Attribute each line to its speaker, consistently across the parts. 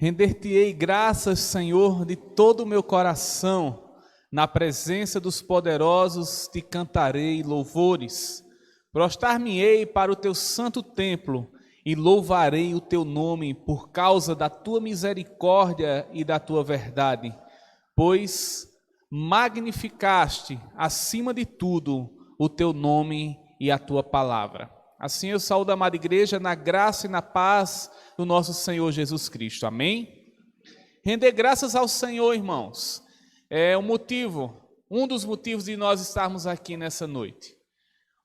Speaker 1: Render-te-ei graças, Senhor, de todo o meu coração. Na presença dos poderosos te cantarei louvores. Prostrar-me-ei para o teu santo templo e louvarei o teu nome por causa da tua misericórdia e da tua verdade. Pois magnificaste acima de tudo o teu nome e a tua palavra. Assim eu saúdo a amada igreja na graça e na paz do nosso Senhor Jesus Cristo. Amém? Render graças ao Senhor, irmãos, é um dos motivos de nós estarmos aqui nessa noite.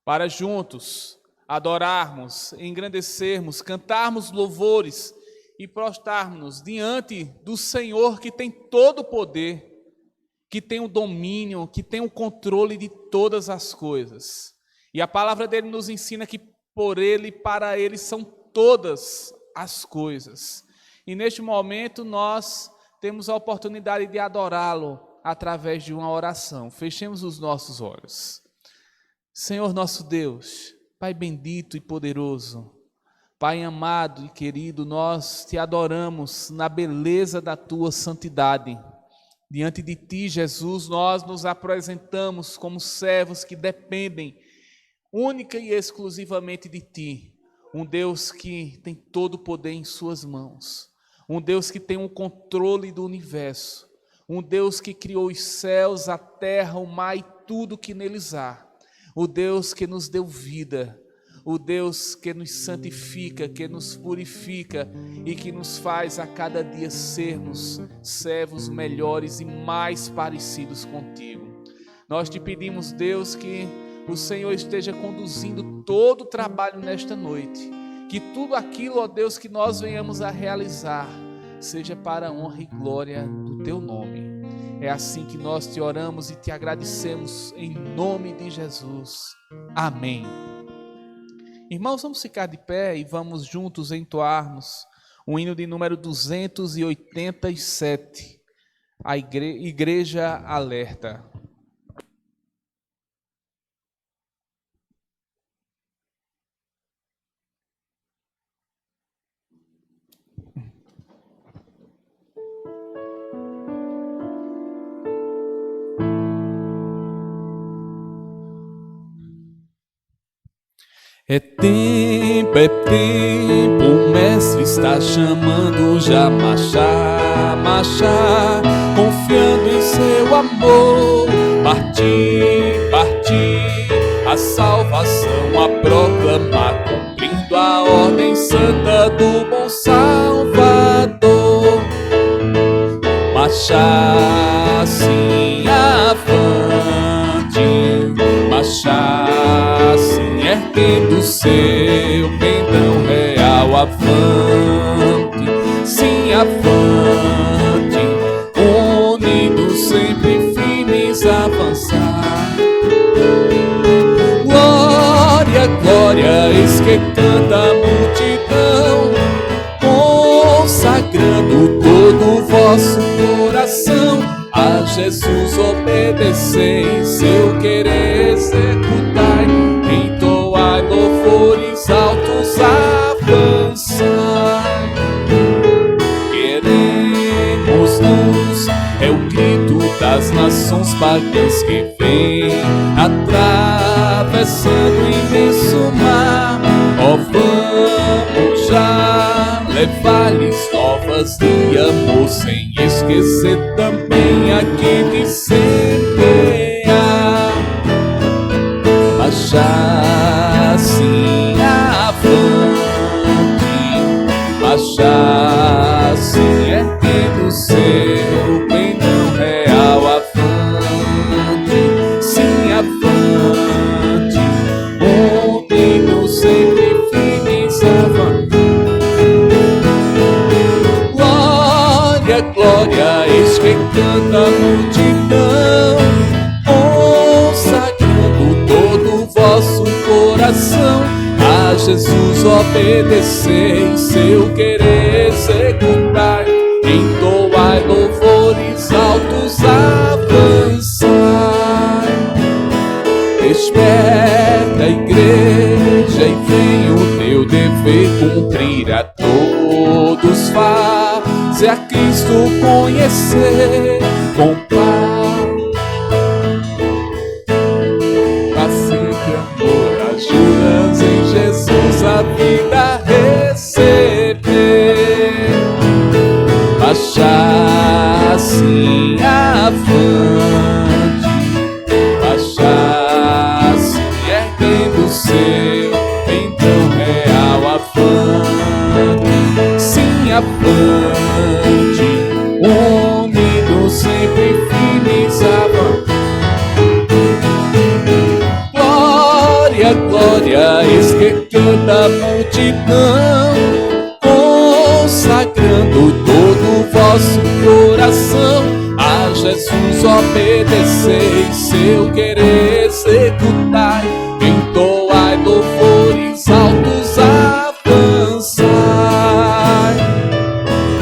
Speaker 1: Para juntos adorarmos, engrandecermos, cantarmos louvores e prostrarmos diante do Senhor que tem todo o poder, que tem o domínio, que tem o controle de todas as coisas. E a palavra dele nos ensina que por ele e para ele são todas as coisas. E neste momento nós temos a oportunidade de adorá-lo através de uma oração. Fechemos os nossos olhos. Senhor nosso Deus, Pai bendito e poderoso, Pai amado e querido, nós te adoramos na beleza da tua santidade. Diante de ti, Jesus, nós nos apresentamos como servos que dependem única e exclusivamente de ti. Um Deus que tem todo o poder em suas mãos. Um Deus que tem o controle do universo. Um Deus que criou os céus, a terra, o mar e tudo que neles há. O Deus que nos deu vida. O Deus que nos santifica, que nos purifica e que nos faz a cada dia sermos servos melhores e mais parecidos contigo. Nós te pedimos, Deus, que o Senhor esteja conduzindo todo o trabalho nesta noite. Que tudo aquilo, ó Deus, que nós venhamos a realizar, seja para a honra e glória do teu nome. É assim que nós te oramos e te agradecemos em nome de Jesus. Amém. Irmãos, vamos ficar de pé e vamos juntos entoarmos o hino de número 287, a Igreja Alerta. É tempo, o mestre está chamando já marchar, confiando em seu amor, partir, a salvação a proclamar, cumprindo a ordem santa do bom Salvador. Marchar sim avante, marchar sim erguendo seu pendão real, avante, sim avante, unidos sempre firmes avançar. Glória, glória, eis que canta a multidão, consagrando todo o vosso coração. A Jesus obedecei, seu querer executai, entoai louvores altos, avançai. Queremos luz, é o grito das nações pagãs que vem atravessando o imenso mar. Ó, vamos já levar-lhes novas de amor, sem esquecer também aqui de semear. Marchar sim avante, marchar sim erguendo seu pendão real, avante, sim avante, unidos sempre firmes avante. Glória, glória, eis que canta a multidão, consagrando todo o vosso coração. A Jesus obedecei, seu querer executai, entoai louvores altos, avançai. Desperta, igreja, e vem o teu dever cumprir, a todos faz e a Cristo conhecer com paciente amor, ajudas em Jesus a vida receber, marchar assim avante, marchar assim erguendo o seu então real avante, sim avante, unidos sempre firmes avante. Glória, glória, eis que canta a multidão, consagrando todo o vosso coração. A Jesus obedecei, seu querer executai, entoai louvores altos, avançai.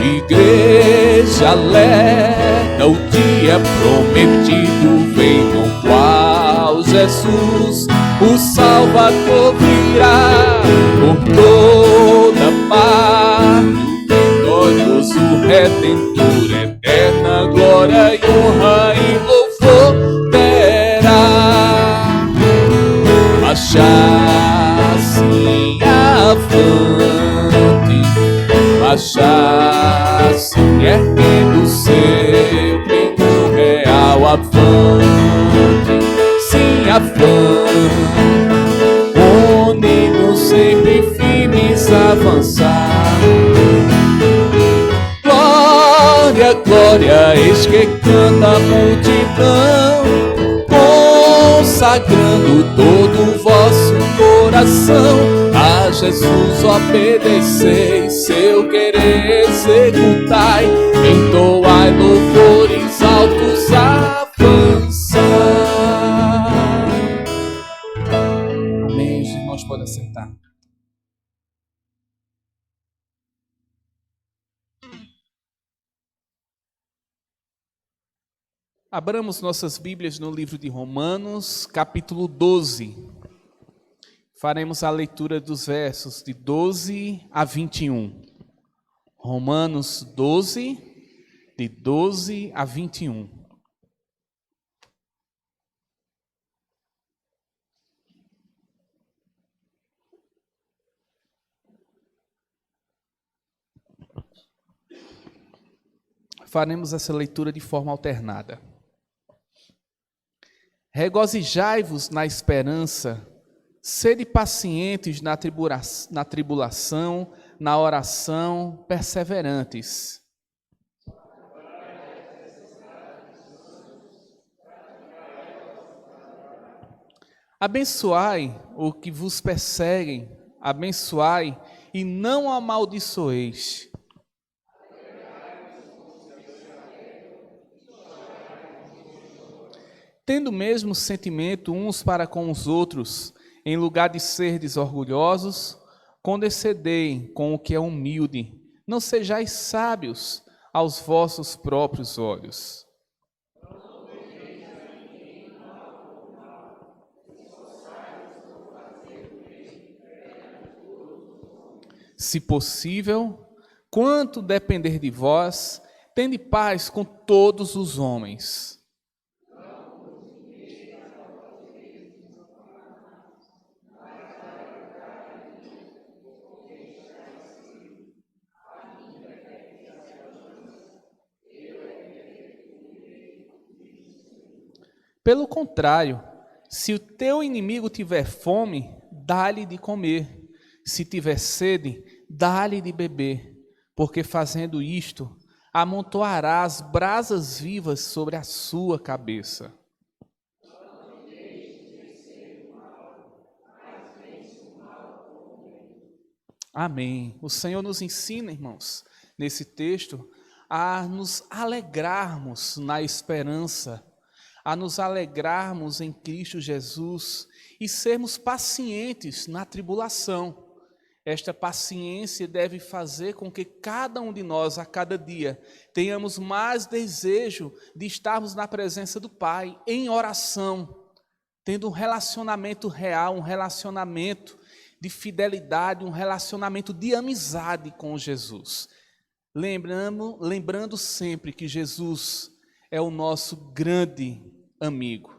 Speaker 1: Igreja alerta, o dia prometido vem, no qual Jesus, o Salvador, virá por toda parte, vitorioso Redentor, eterna glória e honra e louvor terá. Marchar assim avante, marchar assim erguendo o seu penhor real avante, sim avante, unidos sempre firmes avançar. Glória, glória, eis que canta a multidão, consagrando todo o vosso coração. A Jesus obedecei, seu querer executai, entoai louvores altos, avançai. Amém. Os irmãos podem sentar. Abramos nossas Bíblias no livro de Romanos, capítulo 12. Faremos a leitura dos versos de 12 a 21. Romanos 12, de 12 a 21. Faremos essa leitura de forma alternada. Regozijai-vos na esperança, sede pacientes na tribulação, na oração, perseverantes. Abençoai o que vos perseguem, abençoai e não amaldiçoeis. Tendo o mesmo sentimento uns para com os outros, em lugar de serdes orgulhosos, condescendei com o que é humilde, não sejais sábios aos vossos próprios olhos. Se possível, quanto depender de vós, tende paz com todos os homens. Pelo contrário, se o teu inimigo tiver fome, dá-lhe de comer. Se tiver sede, dá-lhe de beber. Porque fazendo isto, amontoarás brasas vivas sobre a sua cabeça. Amém. O Senhor nos ensina, irmãos, nesse texto, a nos alegrarmos na esperança, a nos alegrarmos em Cristo Jesus e sermos pacientes na tribulação. Esta paciência deve fazer com que cada um de nós, a cada dia, tenhamos mais desejo de estarmos na presença do Pai, em oração, tendo um relacionamento real, um relacionamento de fidelidade, um relacionamento de amizade com Jesus. lembrando sempre que Jesus é o nosso grande amigo.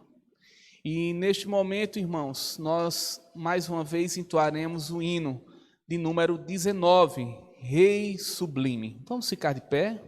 Speaker 1: E neste momento, irmãos, nós mais uma vez entoaremos o hino de número 19, Rei Sublime. Vamos ficar de pé?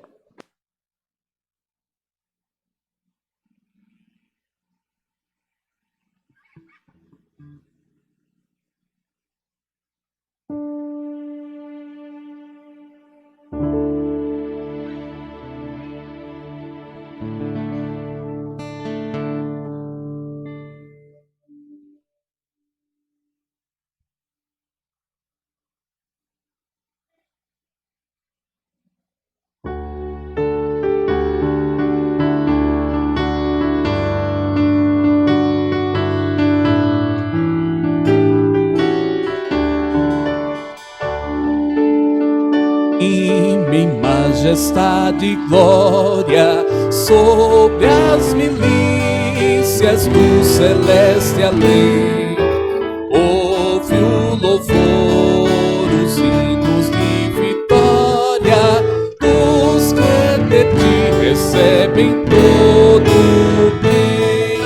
Speaker 1: Em majestade e glória sobre as milícias do celeste além, ouve o louvor, os hinos de vitória dos que de ti recebem todo o bem.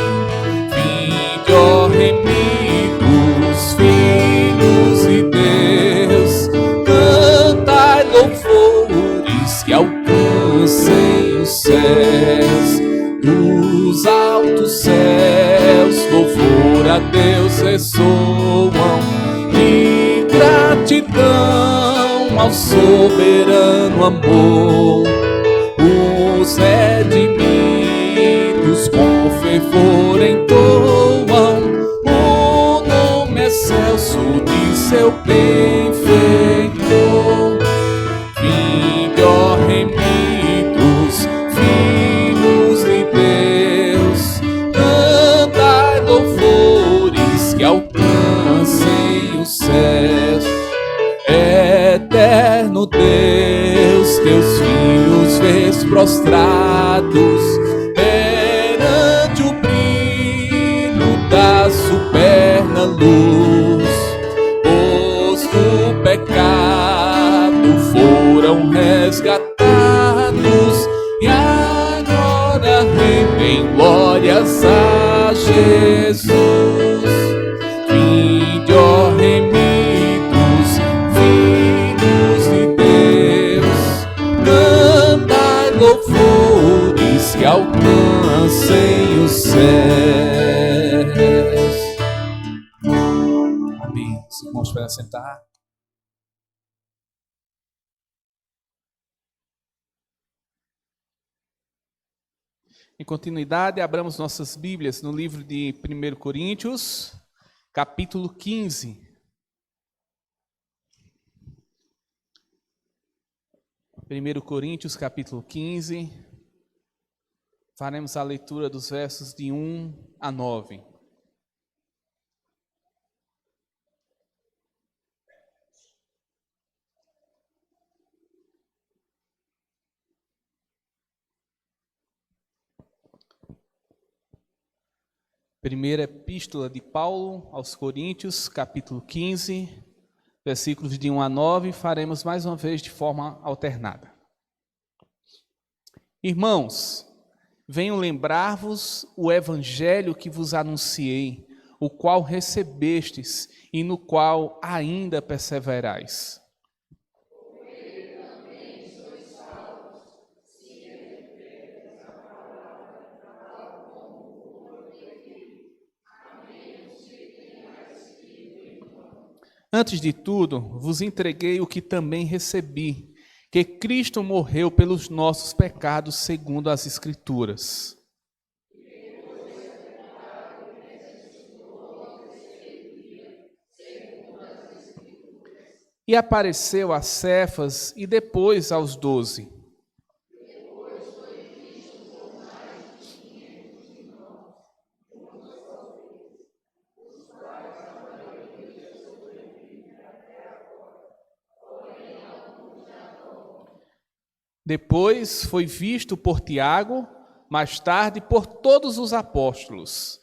Speaker 1: Vinde, ó remidos, filhos de Deus, cantai louvores que alcancem os céus. Dos altos céus, louvor a Deus ressoam, e gratidão ao soberano amor. Os redimidos com fervor entoam o nome excelso de seu benfeitor. Vinde, ó remidos, filhos de Deus, cantai louvores que alcancem os céus. Eterno Deus, teus filhos vês prostrados perante o brilho da superna luz. Os do pecado foram resgatados e agora rendem glórias a Jesus. Vinde, ó remidos, filhos de Deus, cantai louvores que alcancem os céus. Amém. Os irmãos podem sentar. Em continuidade, abramos nossas Bíblias no livro de 1 Coríntios, capítulo 15. 1 Coríntios, capítulo 15. Faremos a leitura dos versos de 1 a 9. Primeira epístola de Paulo aos Coríntios, capítulo 15, versículos de 1 a 9, faremos mais uma vez de forma alternada. Irmãos, venho lembrar-vos o evangelho que vos anunciei, o qual recebestes e no qual ainda perseverais. Antes de tudo, vos entreguei o que também recebi, que Cristo morreu pelos nossos pecados segundo as Escrituras. E apareceu a Cefas e depois aos 12. Depois foi visto por Tiago, mais tarde por todos os apóstolos.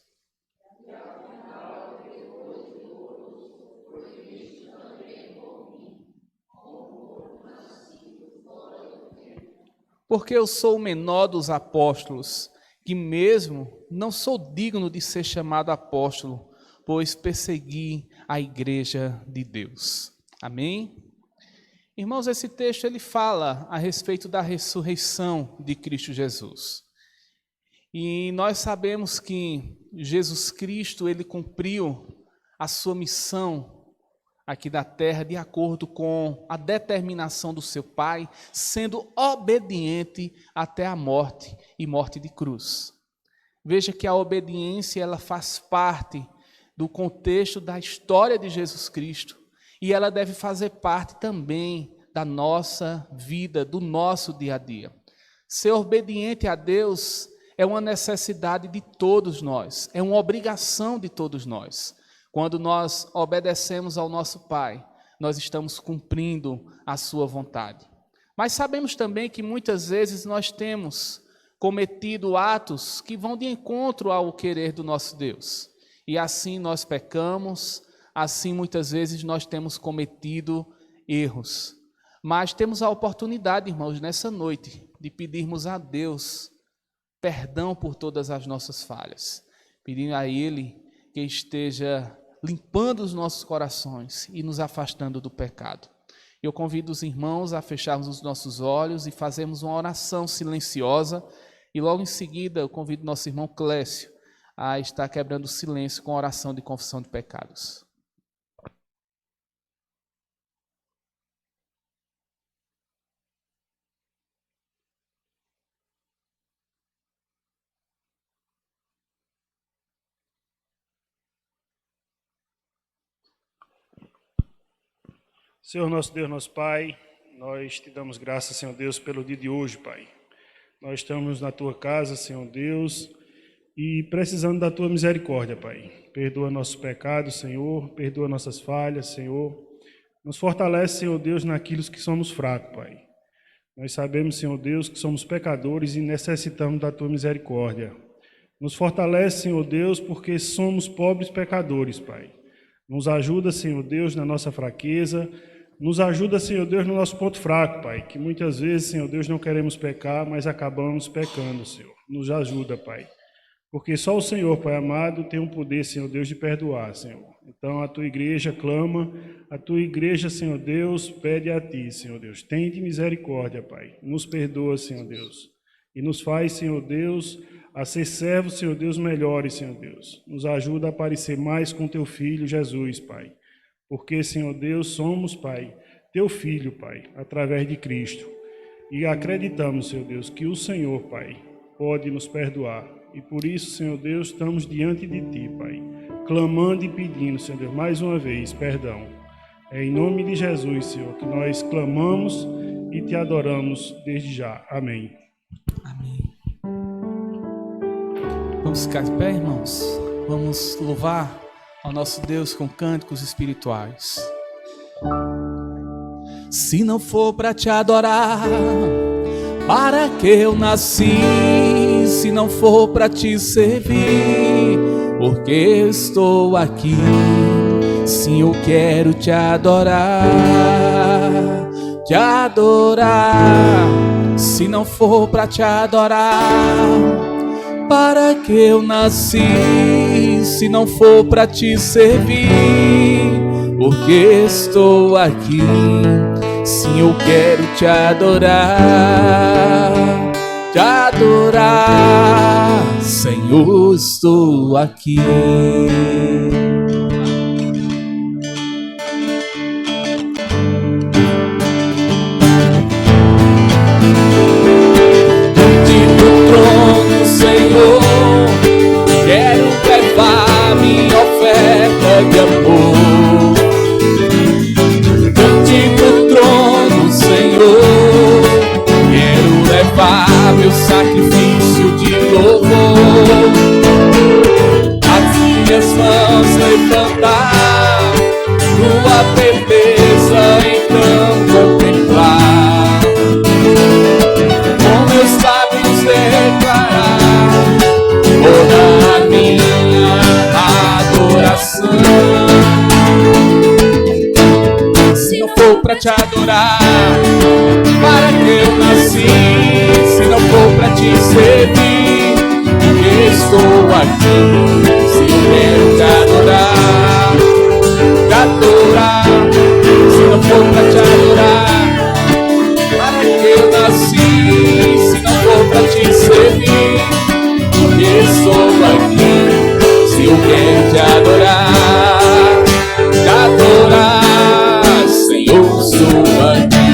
Speaker 1: porque eu sou o menor dos apóstolos, que mesmo não sou digno de ser chamado apóstolo, pois persegui a igreja de Deus. Amém? Irmãos, esse texto ele fala a respeito da ressurreição de Cristo Jesus. E nós sabemos que Jesus Cristo, ele cumpriu a sua missão aqui da terra de acordo com a determinação do seu Pai, sendo obediente até a morte e morte de cruz. Veja que a obediência ela faz parte do contexto da história de Jesus Cristo e ela deve fazer parte também da nossa vida, do nosso dia a dia. Ser obediente a Deus é uma necessidade de todos nós, é uma obrigação de todos nós. Quando nós obedecemos ao nosso Pai, nós estamos cumprindo a sua vontade. Mas sabemos também que muitas vezes nós temos cometido atos que vão de encontro ao querer do nosso Deus. E assim nós pecamos, assim muitas vezes nós temos cometido erros. Mas temos a oportunidade, irmãos, nessa noite, de pedirmos a Deus perdão por todas as nossas falhas. Pedindo a Ele que esteja limpando os nossos corações e nos afastando do pecado. Eu convido os irmãos a fecharmos os nossos olhos e fazermos uma oração silenciosa. E logo em seguida eu convido nosso irmão Clécio a estar quebrando o silêncio com a oração de confissão de pecados.
Speaker 2: Senhor nosso Deus, nosso Pai, nós te damos graças, Senhor Deus, pelo dia de hoje, Pai. Nós estamos na Tua casa, Senhor Deus, e precisando da Tua misericórdia, Pai. Perdoa nossos pecados, Senhor, perdoa nossas falhas, Senhor. Nos fortalece, Senhor Deus, naquilo que somos fracos, Pai. Nós sabemos, Senhor Deus, que somos pecadores e necessitamos da Tua misericórdia. Nos fortalece, Senhor Deus, porque somos pobres pecadores, Pai. Nos ajuda, Senhor Deus, na nossa fraqueza. Nos ajuda, Senhor Deus, no nosso ponto fraco, Pai, que muitas vezes, Senhor Deus, não queremos pecar, mas acabamos pecando, Senhor. Nos ajuda, Pai, porque só o Senhor, Pai amado, tem o poder, Senhor Deus, de perdoar, Senhor. Então, a Tua igreja clama, a Tua igreja, Senhor Deus, pede a Ti, Senhor Deus. Tende misericórdia, Pai. Nos perdoa, Senhor Deus. E nos faz, Senhor Deus, a ser servos, Senhor Deus, melhores, Senhor Deus. Nos ajuda a parecer mais com Teu Filho, Jesus, Pai. Porque, Senhor Deus, somos, Pai, Teu Filho, Pai, através de Cristo. E acreditamos, Senhor Deus, que o Senhor, Pai, pode nos perdoar. E por isso, Senhor Deus, estamos diante de Ti, Pai, clamando e pedindo, Senhor Deus, mais uma vez, perdão. É em nome de Jesus, Senhor, que nós clamamos e Te adoramos desde já. Amém.
Speaker 1: Amém. Vamos ficar de pé, irmãos? Vamos louvar ao nosso Deus com cânticos espirituais. Se não for para te adorar, para que eu nasci? Se não for para te servir, porque eu estou aqui. Sim, eu quero te adorar, te adorar. Se não for para te adorar, para que eu nasci? Se não for para te servir, porque estou aqui. Sim, eu quero te adorar, te adorar. Senhor, estou aqui. Senhor, quero levar minha oferta de amor diante do trono, Senhor. Quero levar meu sacrifício de louvor, as minhas mãos levantar, tua beleza então contemplar, com meus lábios declarar toda a minha adoração. Se não for pra te adorar, para que eu nasci? te servir, porque estou aqui. Se eu quero te adorar, se não for pra te adorar, para que eu nasci? Se não for pra te servir, porque estou aqui. Se eu quero te adorar, Senhor, estou aqui.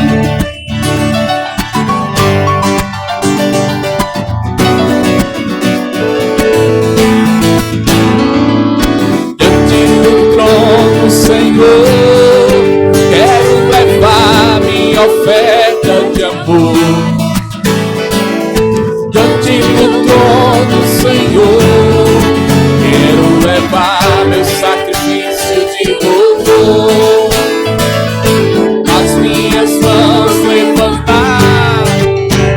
Speaker 1: Senhor, quero levar minha oferta de amor diante do trono, Senhor. Quero levar meu sacrifício de louvor, as minhas mãos levantar,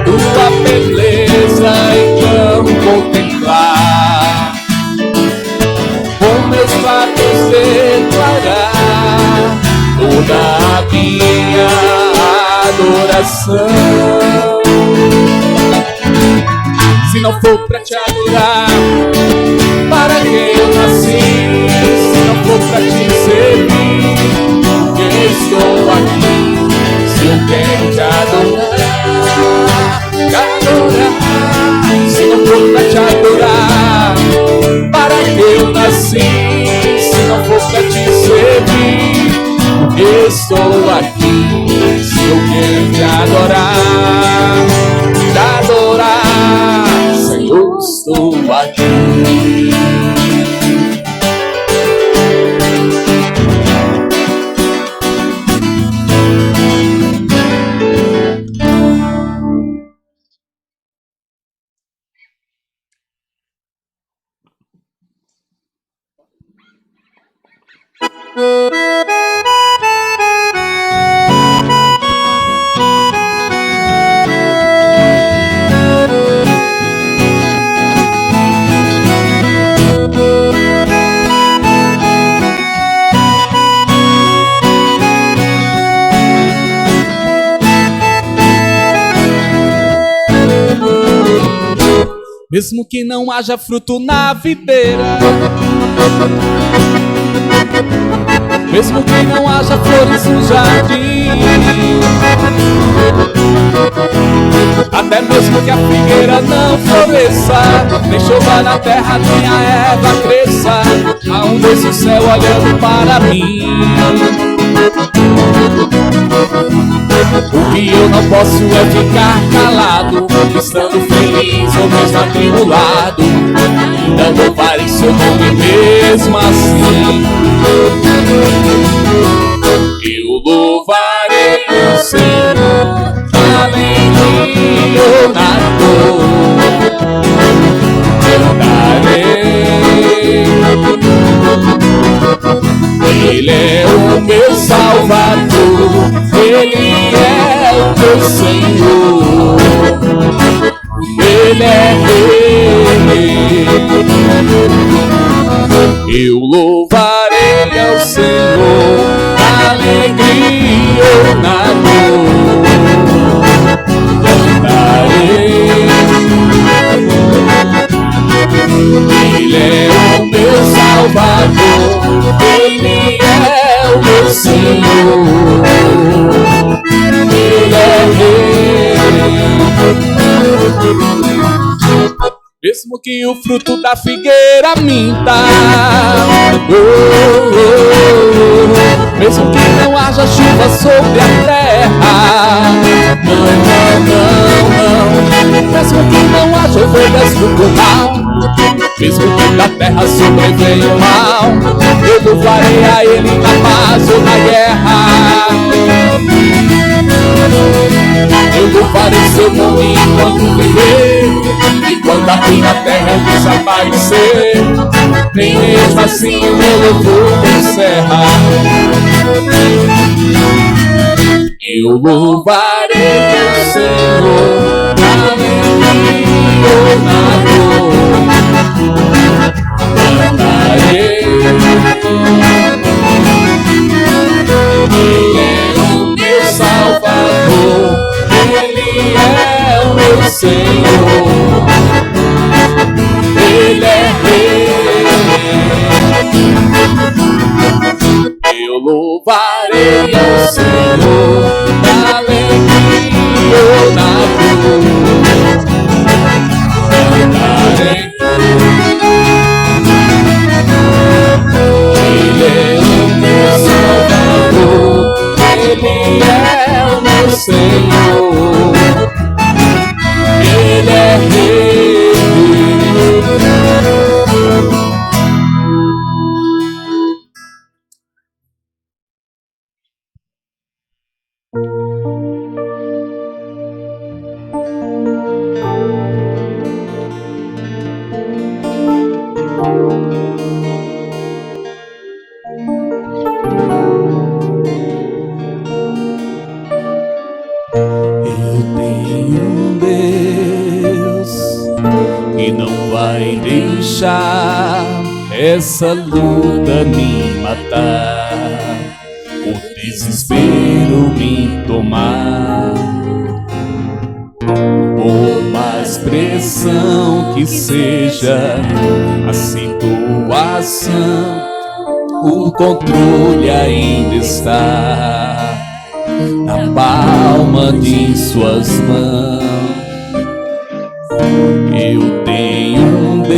Speaker 1: tua beleza então contemplar, com meus lábios declarar toda a minha adoração. Se não for pra te adorar, para que eu nasci? Se não for pra te servir, porque estou aqui. Se eu quero te adorar, se não for pra te adorar, para que eu nasci? Se não for pra te servir, estou aqui. Se eu quero te adorar, Senhor, estou aqui. Mesmo que não haja fruto na videira, mesmo que não haja flores no jardim, até mesmo que a figueira não floresça, nem chova na terra, nem a erva cresça, há um Deus no céu olhando para mim. O que eu não posso é ficar calado, estando feliz ou mesmo atribulado, ainda louvarei seu nome mesmo assim. Eu louvarei o Senhor, alegria ou na dor, cantarei. Ele é o meu Salvador, Ele é o meu Senhor, Ele é Rei. Eu louvarei ao Senhor, alegria ou na dor, cantarei. Ele é o meu Salvador, Ele é o meu Senhor, Ele é Rei. Mesmo que o fruto da figueira minta, mesmo que não haja chuva sobre a terra, não, mesmo que não haja ovelhas no curral, mesmo que da terra sobrevenha o mal, eu louvarei a Ele na paz ou na guerra. Eu louvarei seu nome enquanto viver, e quando a minha terra desaparecer, nem mesmo assim o meu louvor encerra. Eu louvarei o Senhor, na alegria ou na dor, cantarei. Ele é o meu Salvador, Ele é o meu Senhor, louvarei ao Senhor, na alegria ou na dor, cantarei. Ele é o meu Salvador, Ele é o meu Senhor, Ele é Rei. Essa luta me matar, o desespero me tomar. Por mais pressão que seja a situação, o controle ainda está na palma de suas mãos. Eu tenho um Deus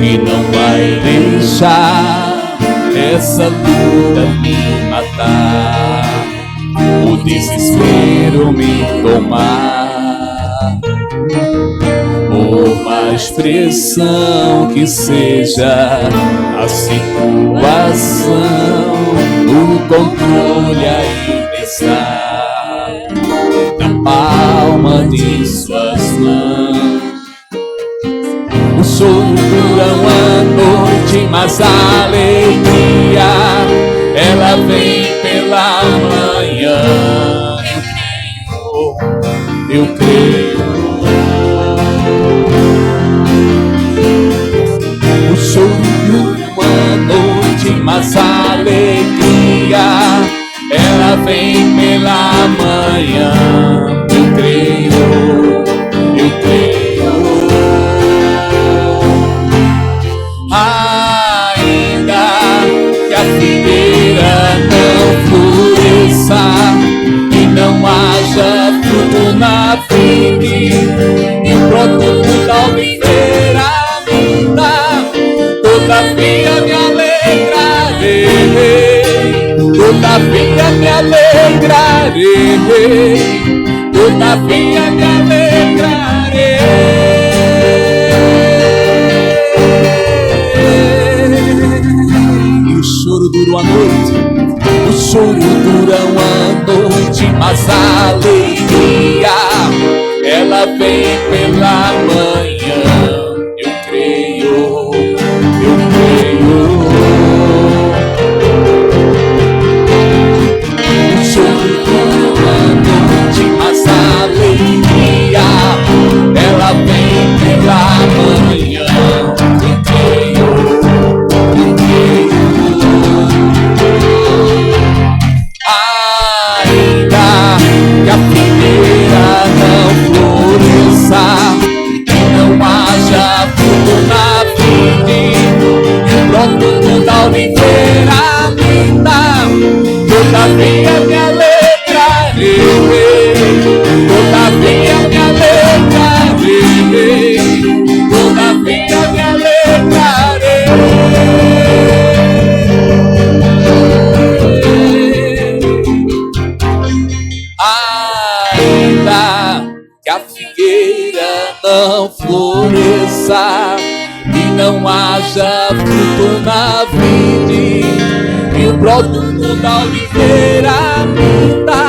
Speaker 1: que não vai deixar essa luta me matar, o desespero me tomar. Por mais pressão que seja a situação, o controle ainda está na palma de suas mãos. O choro dura uma noite, mas a alegria, ela vem pela manhã. Eu creio. O choro dura uma noite, mas a alegria, ela vem pela manhã. Eu creio, eu creio. Ainda que a figueira não floresça e não haja fruto na vide, e o produto da oliveira ainda, todavia me alegrarei, todavia me alegrarei, todavia me alegrarei. O choro dura uma noite, o choro dura uma noite, mas a alegria, ela vem pela manhã. Eu creio, eu creio. O choro dura uma noite, mas a alegria, ela vem pela manhã. Eu creio, eu creio. Ainda que a figueira não floresça e não haja fruto na vide, e o produto da oliveira ainda, todavia me alegrarei, todavia me alegrarei, todavia me alegrarei. Ainda que a figueira não floresça e não haja fruto na vide, e o produto da oliveira ainda,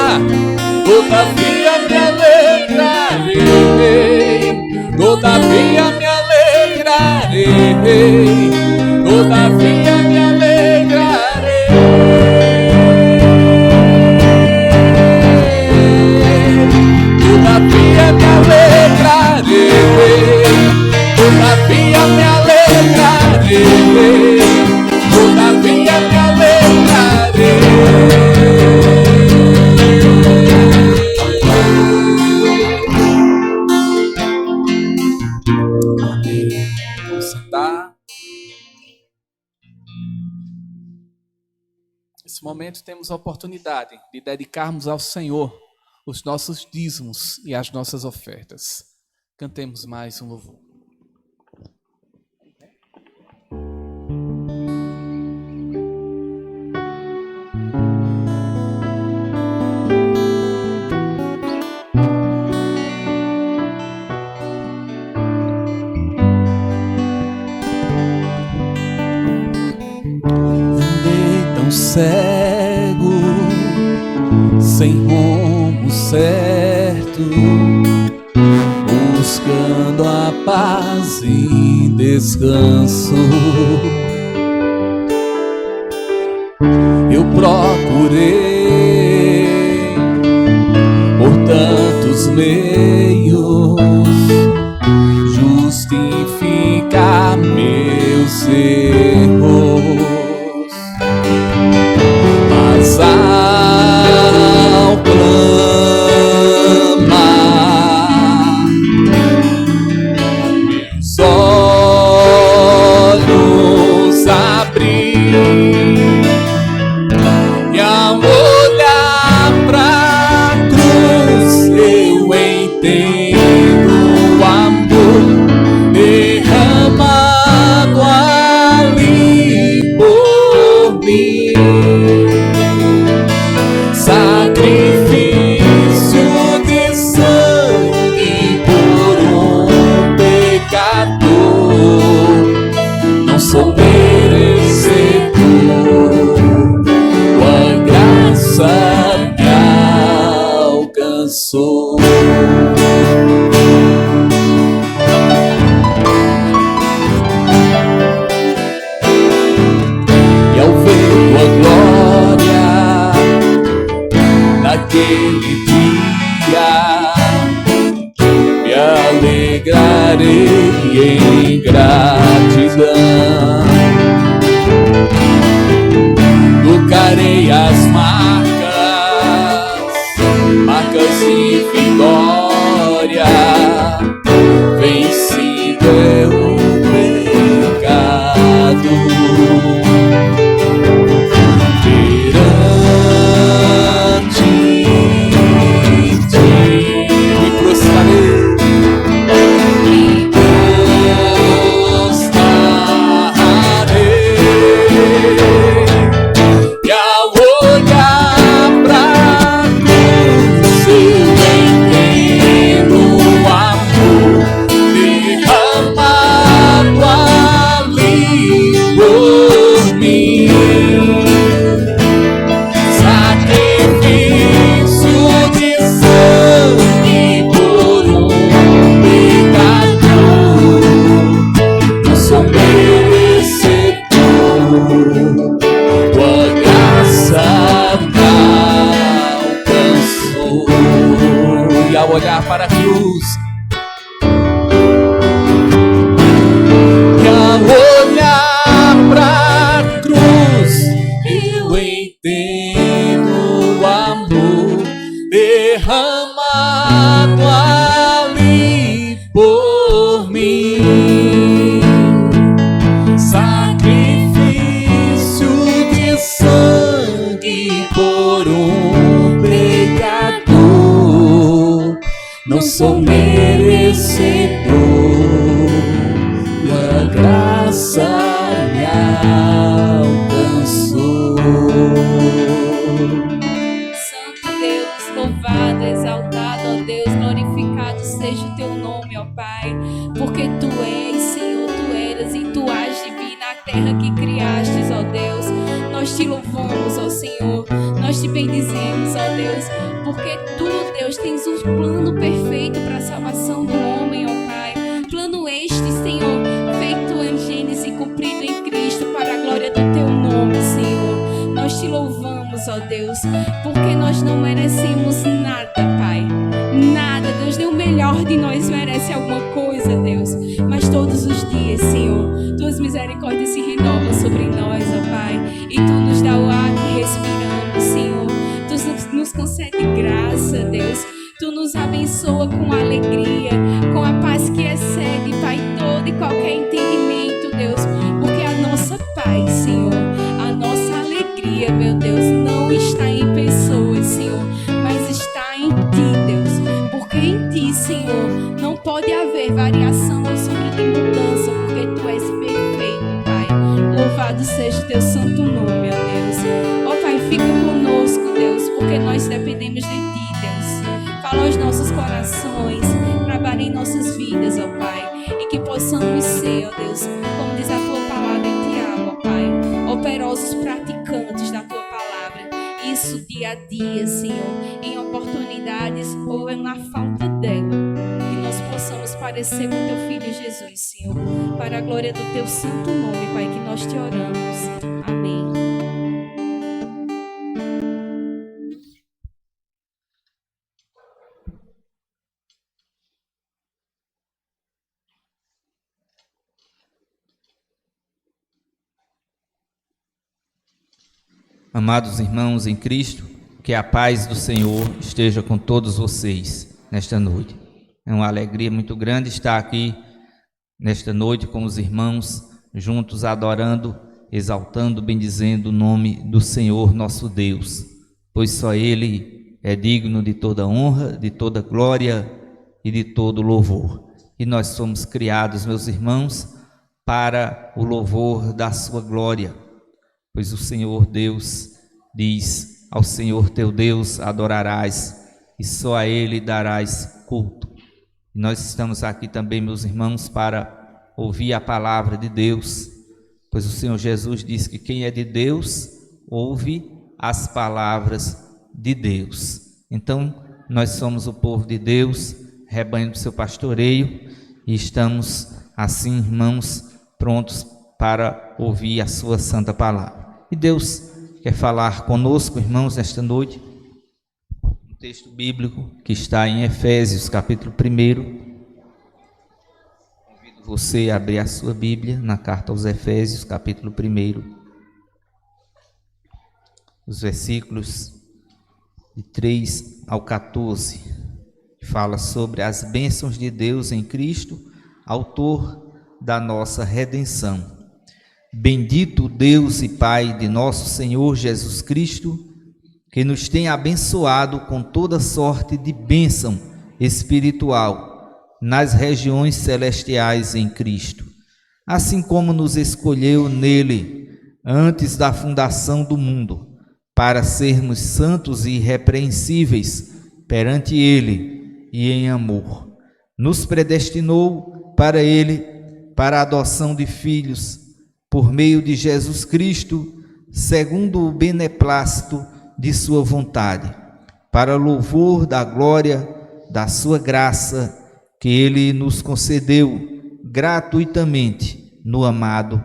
Speaker 1: todavia me alegrarei, todavia me alegrarei, todavia me alegrarei. Todavia me alegrarei, todavia me alegrarei, todavia me alegrarei. Amém. Vamos sentar. Nesse momento temos a oportunidade de dedicarmos ao Senhor os nossos dízimos e as nossas ofertas. Cantemos mais um louvor.
Speaker 3: Cego, sem rumo certo, buscando a paz e descanso. Eu procurei por tantos meios justificar meus erros. Ao clamar, meus olhos abri, e ao olhar pra cruz eu entendo o amor derramado ali por mim. Sacrifício de sangue por um pecador, não sou merecedor, tua graça me alcançou. E ao ver tua glória naquele dia, me alegrarei em gratidão. Tocarei as marcas de vitória, vencido é o pecado. Olhar para a cruz, e ao olhar para a cruz eu entendo o amor derramado ali por mim. Sacrifício de sangue por um pecador, não sou merecedor, tua graça me alcançou.
Speaker 4: Santo Deus, louvado, exaltado, ó Deus, glorificado seja o teu nome, ó Pai, porque tu és, Senhor, tu eras e tu has de vir na terra que criastes, ó Deus. Nós te louvamos, ó Senhor, nós te bendizemos, ó Deus, porque tu, Deus, tens um plano perfeito para a salvação do homem, ó Pai. Plano este, Senhor, feito em Gênesis e cumprido em Cristo para a glória do teu nome, Senhor. Nós te louvamos, ó Deus, porque nós não merecemos nada, Pai. Nada, Deus, nem o melhor de nós merece alguma coisa, Deus. Mas todos os dias, Senhor, tuas misericórdias se renovam sobre nós, ó Pai. E tu nos dá o ar que respiramos, Senhor. Tu nos concede graça, Deus. Tu nos abençoa com alegria, com a paz que excede, Pai, todo e qualquer entendimento, Deus. Porque a nossa paz, Senhor, a nossa alegria, meu Deus, nome, ó Deus. Ó Pai, fica conosco, Deus, porque nós dependemos de Ti, Deus. Fala aos nossos corações, trabalha em nossas vidas, ó Pai, e que possamos ser, ó Deus, como diz a Tua palavra em Tiago, ó Pai, operosos praticantes da Tua palavra. Isso dia a dia, Senhor, em oportunidades ou na falta dela, que nós possamos parecer com Teu Filho Jesus, Senhor, para a glória do Teu santo nome, Pai, que nós Te oramos. Amém.
Speaker 5: Amados irmãos em Cristo, que a paz do Senhor esteja com todos vocês nesta noite. É uma alegria muito grande estar aqui nesta noite com os irmãos, juntos adorando, exaltando, bendizendo o nome do Senhor nosso Deus, pois só Ele é digno de toda honra, de toda glória e de todo louvor. E nós somos criados, meus irmãos, para o louvor da sua glória, pois o Senhor Deus diz: ao Senhor teu Deus adorarás e só a Ele darás culto. E nós estamos aqui também, meus irmãos, para ouvir a palavra de Deus, pois o Senhor Jesus diz que quem é de Deus ouve as palavras de Deus. Então, nós somos o povo de Deus, rebanho do seu pastoreio, e estamos assim, irmãos, prontos para ouvir a sua santa palavra. E Deus quer falar conosco, irmãos, nesta noite, um texto bíblico que está em Efésios, capítulo 1. Convido você a abrir a sua Bíblia na carta aos Efésios, capítulo 1, os versículos de 3 ao 14, que fala sobre as bênçãos de Deus em Cristo, autor da nossa redenção. Bendito Deus e Pai de nosso Senhor Jesus Cristo, que nos tem abençoado com toda sorte de bênção espiritual nas regiões celestiais em Cristo, assim como nos escolheu nele antes da fundação do mundo, para sermos santos e irrepreensíveis perante Ele e em amor. Nos predestinou para Ele, para a adoção de filhos, por meio de Jesus Cristo, segundo o beneplácito de sua vontade, para louvor da glória da sua graça, que Ele nos concedeu gratuitamente no amado,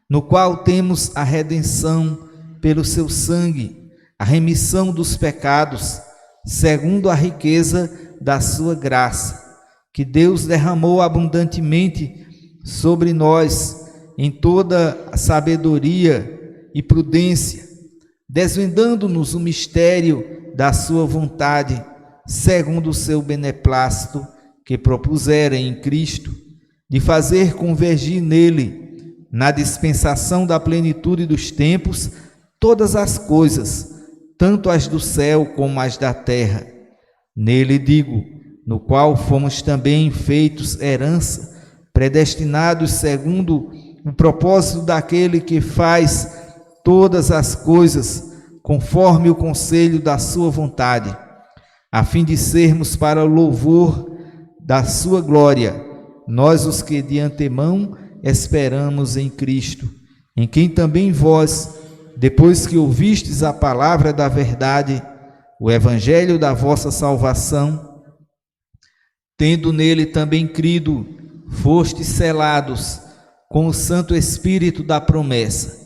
Speaker 5: no qual temos a redenção pelo seu sangue, a remissão dos pecados, segundo a riqueza da sua graça, que Deus derramou abundantemente sobre nós, em toda a sabedoria e prudência, desvendando-nos o mistério da sua vontade, segundo o seu beneplácito que propusera em Cristo, de fazer convergir nele, na dispensação da plenitude dos tempos, todas as coisas, tanto as do céu como as da terra. Nele digo, no qual fomos também feitos herança, predestinados segundo o propósito daquele que faz todas as coisas conforme o conselho da sua vontade, a fim de sermos para o louvor da sua glória, nós os que de antemão esperamos em Cristo, em quem também vós, depois que ouvistes a palavra da verdade, o evangelho da vossa salvação, tendo nele também crido, fostes selados com o Santo Espírito da promessa,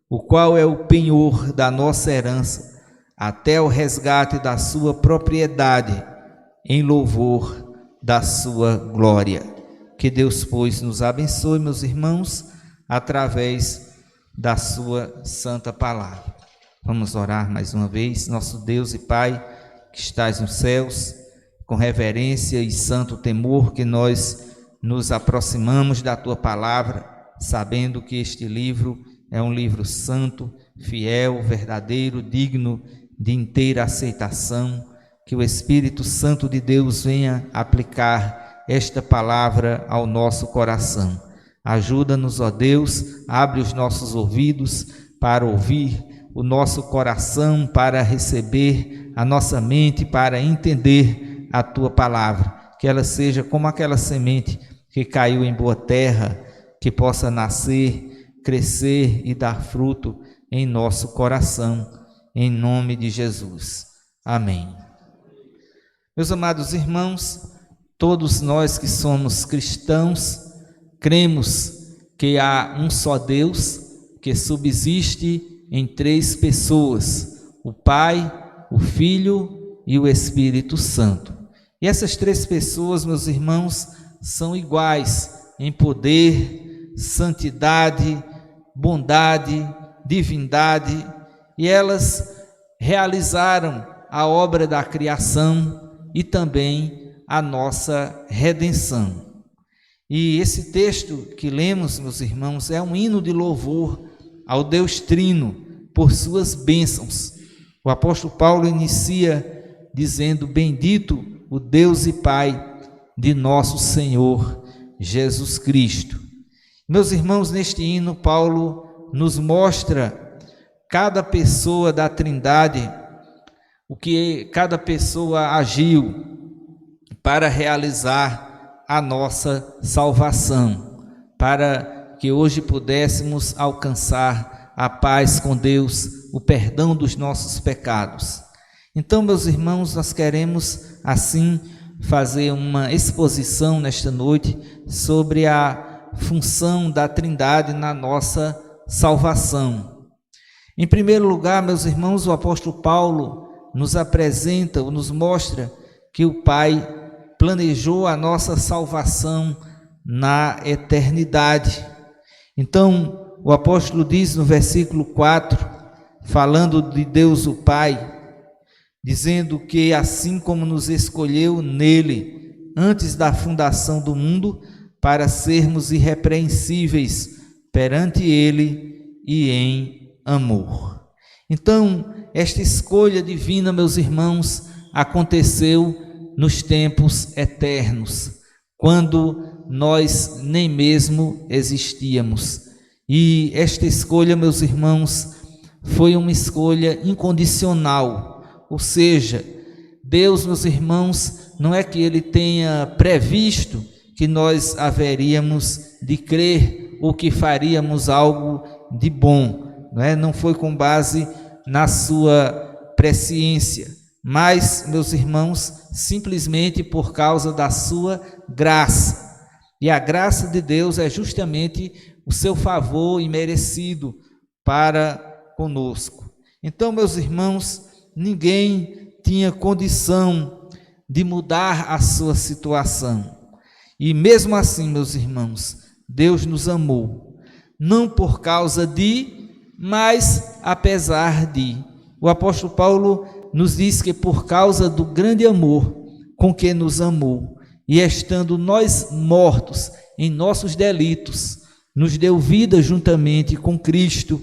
Speaker 5: o qual é o penhor da nossa herança, até o resgate da sua propriedade, em louvor da sua glória. Que Deus, pois, nos abençoe, meus irmãos, através da sua santa palavra. Vamos orar mais uma vez. Nosso Deus e Pai, que estás nos céus, com reverência e santo temor que nós nos aproximamos da tua palavra, sabendo que este livro é um livro santo, fiel, verdadeiro, digno de inteira aceitação, que o Espírito Santo de Deus venha aplicar esta palavra ao nosso coração. Ajuda-nos, ó Deus, abre os nossos ouvidos, para ouvir, o nosso coração para receber, a nossa mente para entender a Tua palavra. Que ela seja como aquela semente que caiu em boa terra, que possa nascer, crescer e dar fruto em nosso coração, em nome de Jesus. Amém. Meus amados irmãos, todos nós que somos cristãos, cremos que há um só Deus que subsiste em 3 pessoas, o Pai, o Filho e o Espírito Santo. E essas 3 pessoas, meus irmãos, são iguais em poder, santidade, bondade, divindade, e elas realizaram a obra da criação e também a nossa redenção. E esse texto que lemos, meus irmãos, é um hino de louvor ao Deus Trino por suas bênçãos. O apóstolo Paulo inicia dizendo: bendito o Deus e Pai de nosso Senhor Jesus Cristo. Meus irmãos, neste hino, Paulo nos mostra cada pessoa da Trindade, o que cada pessoa agiu para realizar a nossa salvação, para que hoje pudéssemos alcançar a paz com Deus, o perdão dos nossos pecados. Então, meus irmãos, nós queremos assim fazer uma exposição nesta noite sobre a função da Trindade na nossa salvação. Em primeiro lugar, meus irmãos, o apóstolo Paulo nos apresenta, ou nos mostra que o Pai planejou a nossa salvação na eternidade. Então, o apóstolo diz no versículo 4, falando de Deus o Pai, dizendo que assim como nos escolheu nele, antes da fundação do mundo, para sermos irrepreensíveis perante ele e em amor. Então, esta escolha divina, meus irmãos, aconteceu nos tempos eternos, quando nós nem mesmo existíamos. E esta escolha, meus irmãos, foi uma escolha incondicional, ou seja, Deus, meus irmãos, não é que Ele tenha previsto que nós haveríamos de crer ou que faríamos algo de bom, não foi com base na sua presciência, mas, meus irmãos, simplesmente por causa da sua graça. E a graça de Deus é justamente o seu favor imerecido para conosco. Então, meus irmãos, ninguém tinha condição de mudar a sua situação. E mesmo assim, meus irmãos, Deus nos amou, não por causa de, mas apesar de. O apóstolo Paulo nos diz que por causa do grande amor com que nos amou, e estando nós mortos em nossos delitos, nos deu vida juntamente com Cristo,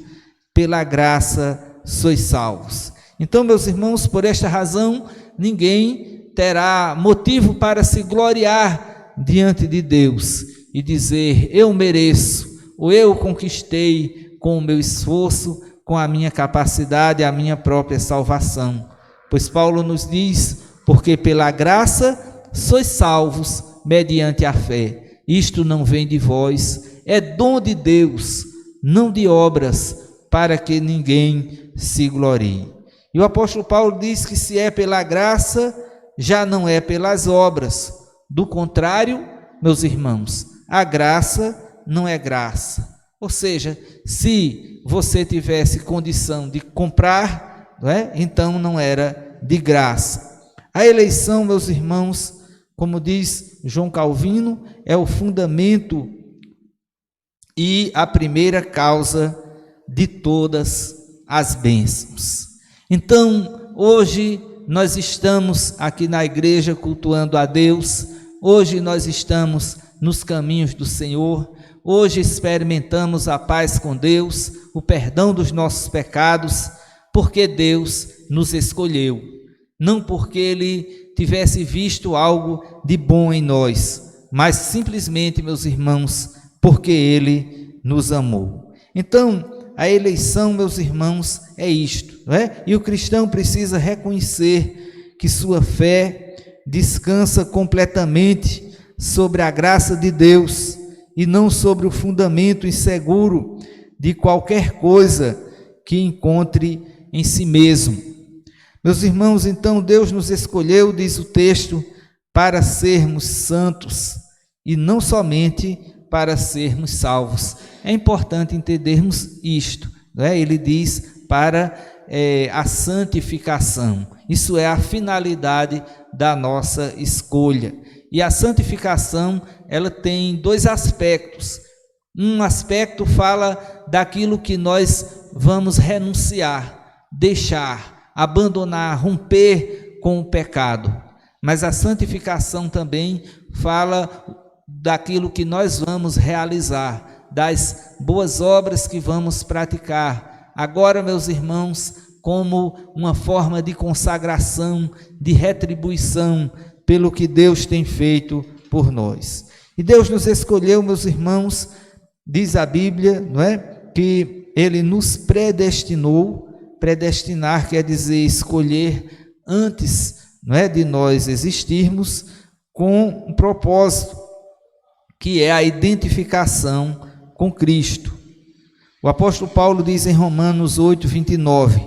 Speaker 5: pela graça sois salvos. Então, meus irmãos, por esta razão, ninguém terá motivo para se gloriar diante de Deus e dizer: eu mereço, ou eu conquistei com o meu esforço, com a minha capacidade, a minha própria salvação. Pois Paulo nos diz: porque pela graça sois salvos mediante a fé. Isto não vem de vós, é dom de Deus, não de obras, para que ninguém se glorie. E o apóstolo Paulo diz que se é pela graça, já não é pelas obras. Do contrário, meus irmãos, a graça não é graça. Ou seja, se você tivesse condição de comprar, então não era de graça. A eleição, meus irmãos, como diz João Calvino, é o fundamento e a primeira causa de todas as bênçãos. Então, hoje nós estamos aqui na igreja cultuando a Deus, hoje nós estamos nos caminhos do Senhor, hoje experimentamos a paz com Deus, o perdão dos nossos pecados, porque Deus nos escolheu, não porque Ele tivesse visto algo de bom em nós, mas simplesmente, meus irmãos, porque Ele nos amou. Então, a eleição, meus irmãos, é isto, não é? E o cristão precisa reconhecer que sua fé descansa completamente sobre a graça de Deus e não sobre o fundamento inseguro de qualquer coisa que encontre em si mesmo. Meus irmãos, então Deus nos escolheu, diz o texto, para sermos santos e não somente para sermos salvos. É importante entendermos isto, não é? Ele diz para a santificação. Isso é a finalidade da nossa escolha. E a santificação, ela tem dois aspectos. Um aspecto fala daquilo que nós vamos renunciar, deixar, abandonar, romper com o pecado. Mas a santificação também fala daquilo que nós vamos realizar, das boas obras que vamos praticar. Agora, meus irmãos, como uma forma de consagração, de retribuição pelo que Deus tem feito por nós. E Deus nos escolheu, meus irmãos, diz a Bíblia, não é? Que Ele nos predestinou. Predestinar quer dizer escolher antes, não é, de nós existirmos, com um propósito, que é a identificação com Cristo. O apóstolo Paulo diz em Romanos 8, 29,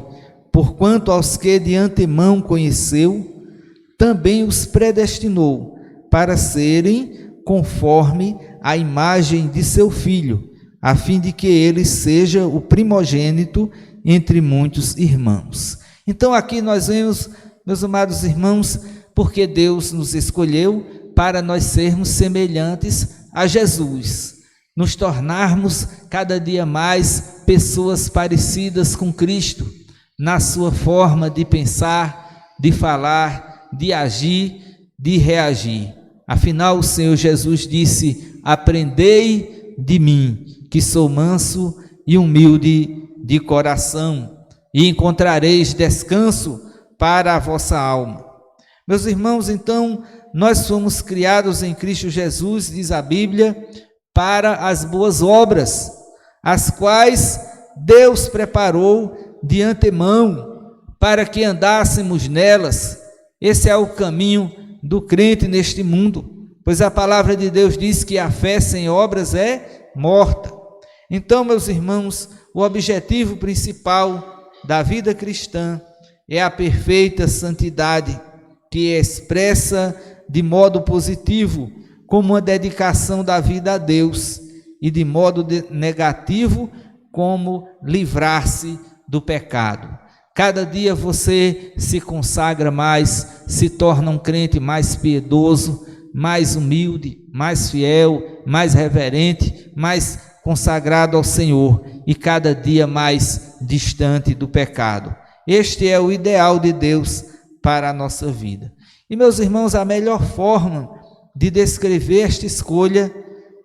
Speaker 5: porquanto aos que de antemão conheceu, também os predestinou para serem conforme a imagem de seu Filho, a fim de que ele seja o primogênito entre muitos irmãos. Então aqui nós vemos, meus amados irmãos, porque Deus nos escolheu para nós sermos semelhantes a Jesus, nos tornarmos cada dia mais pessoas parecidas com Cristo, na sua forma de pensar, de falar, de agir, de reagir. Afinal, o Senhor Jesus disse, aprendei de mim, que sou manso e humilde de coração, e encontrareis descanso para a vossa alma. Meus irmãos, então, nós fomos criados em Cristo Jesus, diz a Bíblia, para as boas obras, as quais Deus preparou de antemão, para que andássemos nelas. Esse é o caminho do crente neste mundo, pois a palavra de Deus diz que a fé sem obras é morta. Então, meus irmãos, o objetivo principal da vida cristã é a perfeita santidade, que é expressa de modo positivo como uma dedicação da vida a Deus e de modo negativo como livrar-se do pecado. Cada dia você se consagra mais, se torna um crente mais piedoso, mais humilde, mais fiel, mais reverente, mais consagrado ao Senhor e cada dia mais distante do pecado. Este é o ideal de Deus para a nossa vida. E, meus irmãos, a melhor forma de descrever esta escolha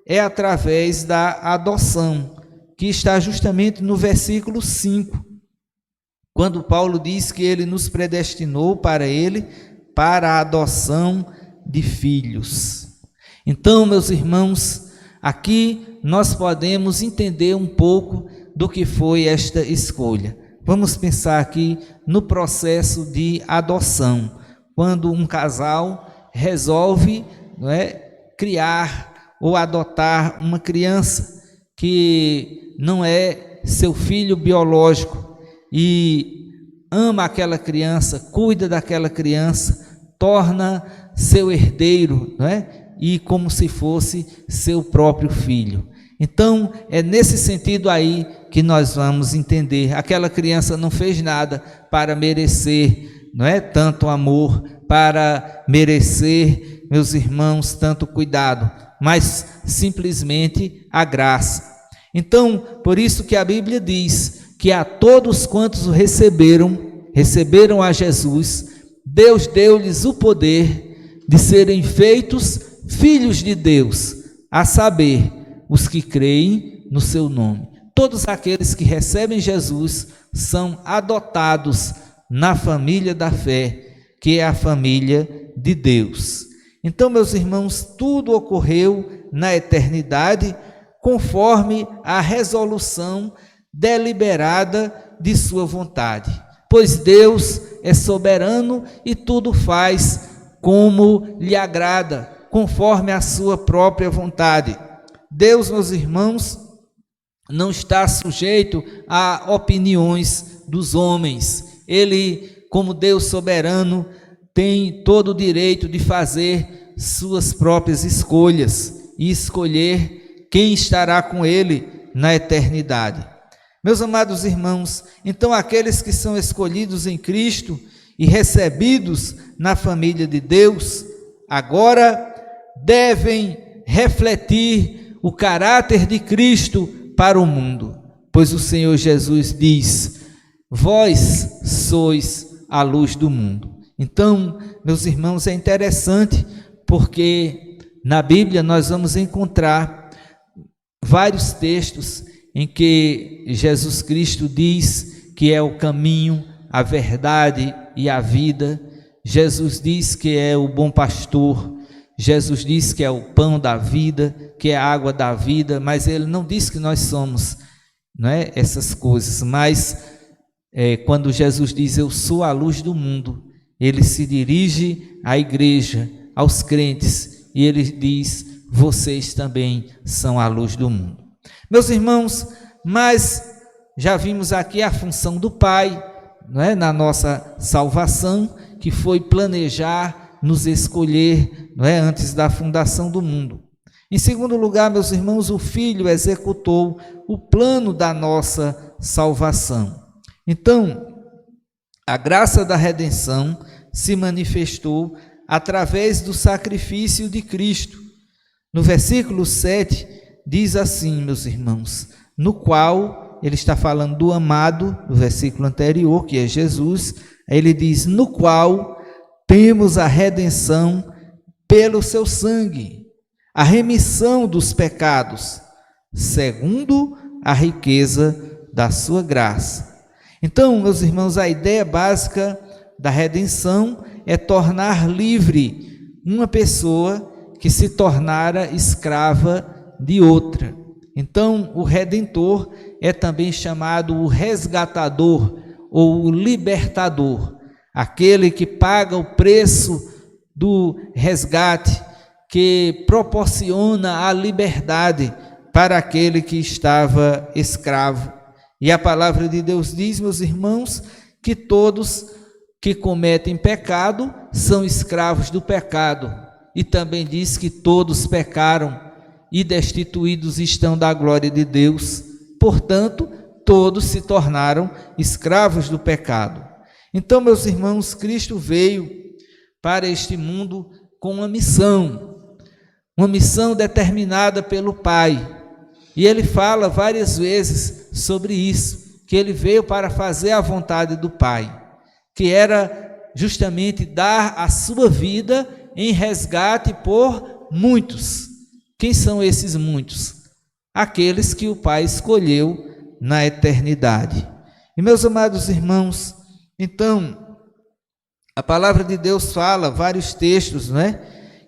Speaker 5: é através da adoção, que está justamente no versículo 5. Quando Paulo diz que ele nos predestinou para ele, para a adoção de filhos. Então, meus irmãos, aqui nós podemos entender um pouco do que foi esta escolha. Vamos pensar aqui no processo de adoção, quando um casal resolve, não é, criar ou adotar uma criança que não é seu filho biológico, e ama aquela criança, cuida daquela criança, torna seu herdeiro, não é? E como se fosse seu próprio filho. Então, é nesse sentido aí que nós vamos entender. Aquela criança não fez nada para merecer, não é? Tanto amor, para merecer, meus irmãos, tanto cuidado, mas simplesmente a graça. Então, por isso que a Bíblia diz que a todos quantos o receberam a Jesus, Deus deu-lhes o poder de serem feitos filhos de Deus, a saber, os que creem no seu nome. Todos aqueles que recebem Jesus são adotados na família da fé, que é a família de Deus. Então, meus irmãos, tudo ocorreu na eternidade, conforme a resolução deliberada de sua vontade, pois Deus é soberano e tudo faz como lhe agrada, conforme a sua própria vontade. Deus, meus irmãos, não está sujeito a opiniões dos homens. Ele, como Deus soberano, tem todo o direito de fazer suas próprias escolhas e escolher quem estará com ele na eternidade. Meus amados irmãos, então aqueles que são escolhidos em Cristo e recebidos na família de Deus, agora devem refletir o caráter de Cristo para o mundo, pois o Senhor Jesus diz: vós sois a luz do mundo. Então, meus irmãos, é interessante porque na Bíblia nós vamos encontrar vários textos em que Jesus Cristo diz que é o caminho, a verdade e a vida. Jesus diz que é o bom pastor. Jesus diz que é o pão da vida, que é a água da vida, mas ele não diz que nós somos, não é, essas coisas. Mas quando Jesus diz eu sou a luz do mundo, ele se dirige à igreja, aos crentes, e ele diz: vocês também são a luz do mundo. Meus irmãos, mas já vimos aqui a função do Pai, não é, na nossa salvação, que foi planejar, nos escolher, não é, antes da fundação do mundo. Em segundo lugar, meus irmãos, o Filho executou o plano da nossa salvação. Então, a graça da redenção se manifestou através do sacrifício de Cristo. No versículo 7, diz assim, meus irmãos, no qual, ele está falando do amado, do versículo anterior, que é Jesus, aí ele diz, no qual temos a redenção pelo seu sangue, a remissão dos pecados, segundo a riqueza da sua graça. Então, meus irmãos, a ideia básica da redenção é tornar livre uma pessoa que se tornara escrava de outra. Então, o Redentor é também chamado o resgatador ou o libertador, aquele que paga o preço do resgate, que proporciona a liberdade para aquele que estava escravo. E a palavra de Deus diz, meus irmãos, que todos que cometem pecado são escravos do pecado. E também diz que todos pecaram e destituídos estão da glória de Deus. Portanto, todos se tornaram escravos do pecado. Então, meus irmãos, Cristo veio para este mundo com uma missão determinada pelo Pai. E ele fala várias vezes sobre isso, que ele veio para fazer a vontade do Pai, que era justamente dar a sua vida em resgate por muitos. Quem são esses muitos? Aqueles que o Pai escolheu na eternidade. E meus amados irmãos, então, a palavra de Deus fala, vários textos, não é?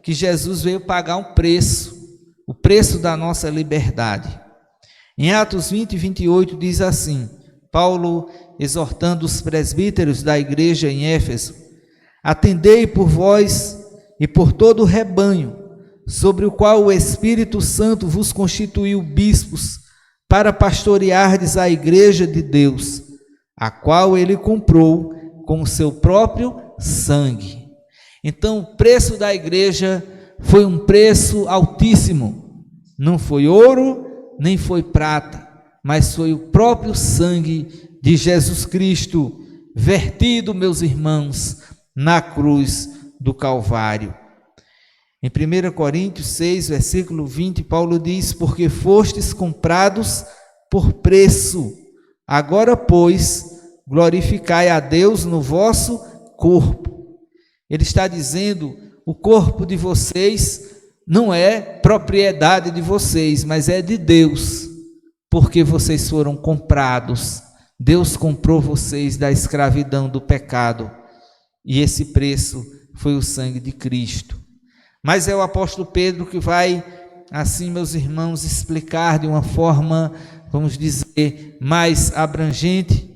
Speaker 5: Que Jesus veio pagar um preço, o preço da nossa liberdade. Em Atos 20 e 28 diz assim, Paulo exortando os presbíteros da igreja em Éfeso: atendei por vós e por todo o rebanho, sobre o qual o Espírito Santo vos constituiu bispos, para pastoreardes a igreja de Deus, a qual ele comprou com o seu próprio sangue. Então, o preço da igreja foi um preço altíssimo. Não foi ouro, nem foi prata, mas foi o próprio sangue de Jesus Cristo, vertido, meus irmãos, na cruz do Calvário. Em 1 Coríntios 6, versículo 20, Paulo diz: porque fostes comprados por preço, agora, pois, glorificai a Deus no vosso corpo. Ele está dizendo, o corpo de vocês não é propriedade de vocês, mas é de Deus, porque vocês foram comprados. Deus comprou vocês da escravidão do pecado, e esse preço foi o sangue de Cristo. Mas é o apóstolo Pedro que vai, assim, meus irmãos, explicar de uma forma vamos dizer, mais abrangente,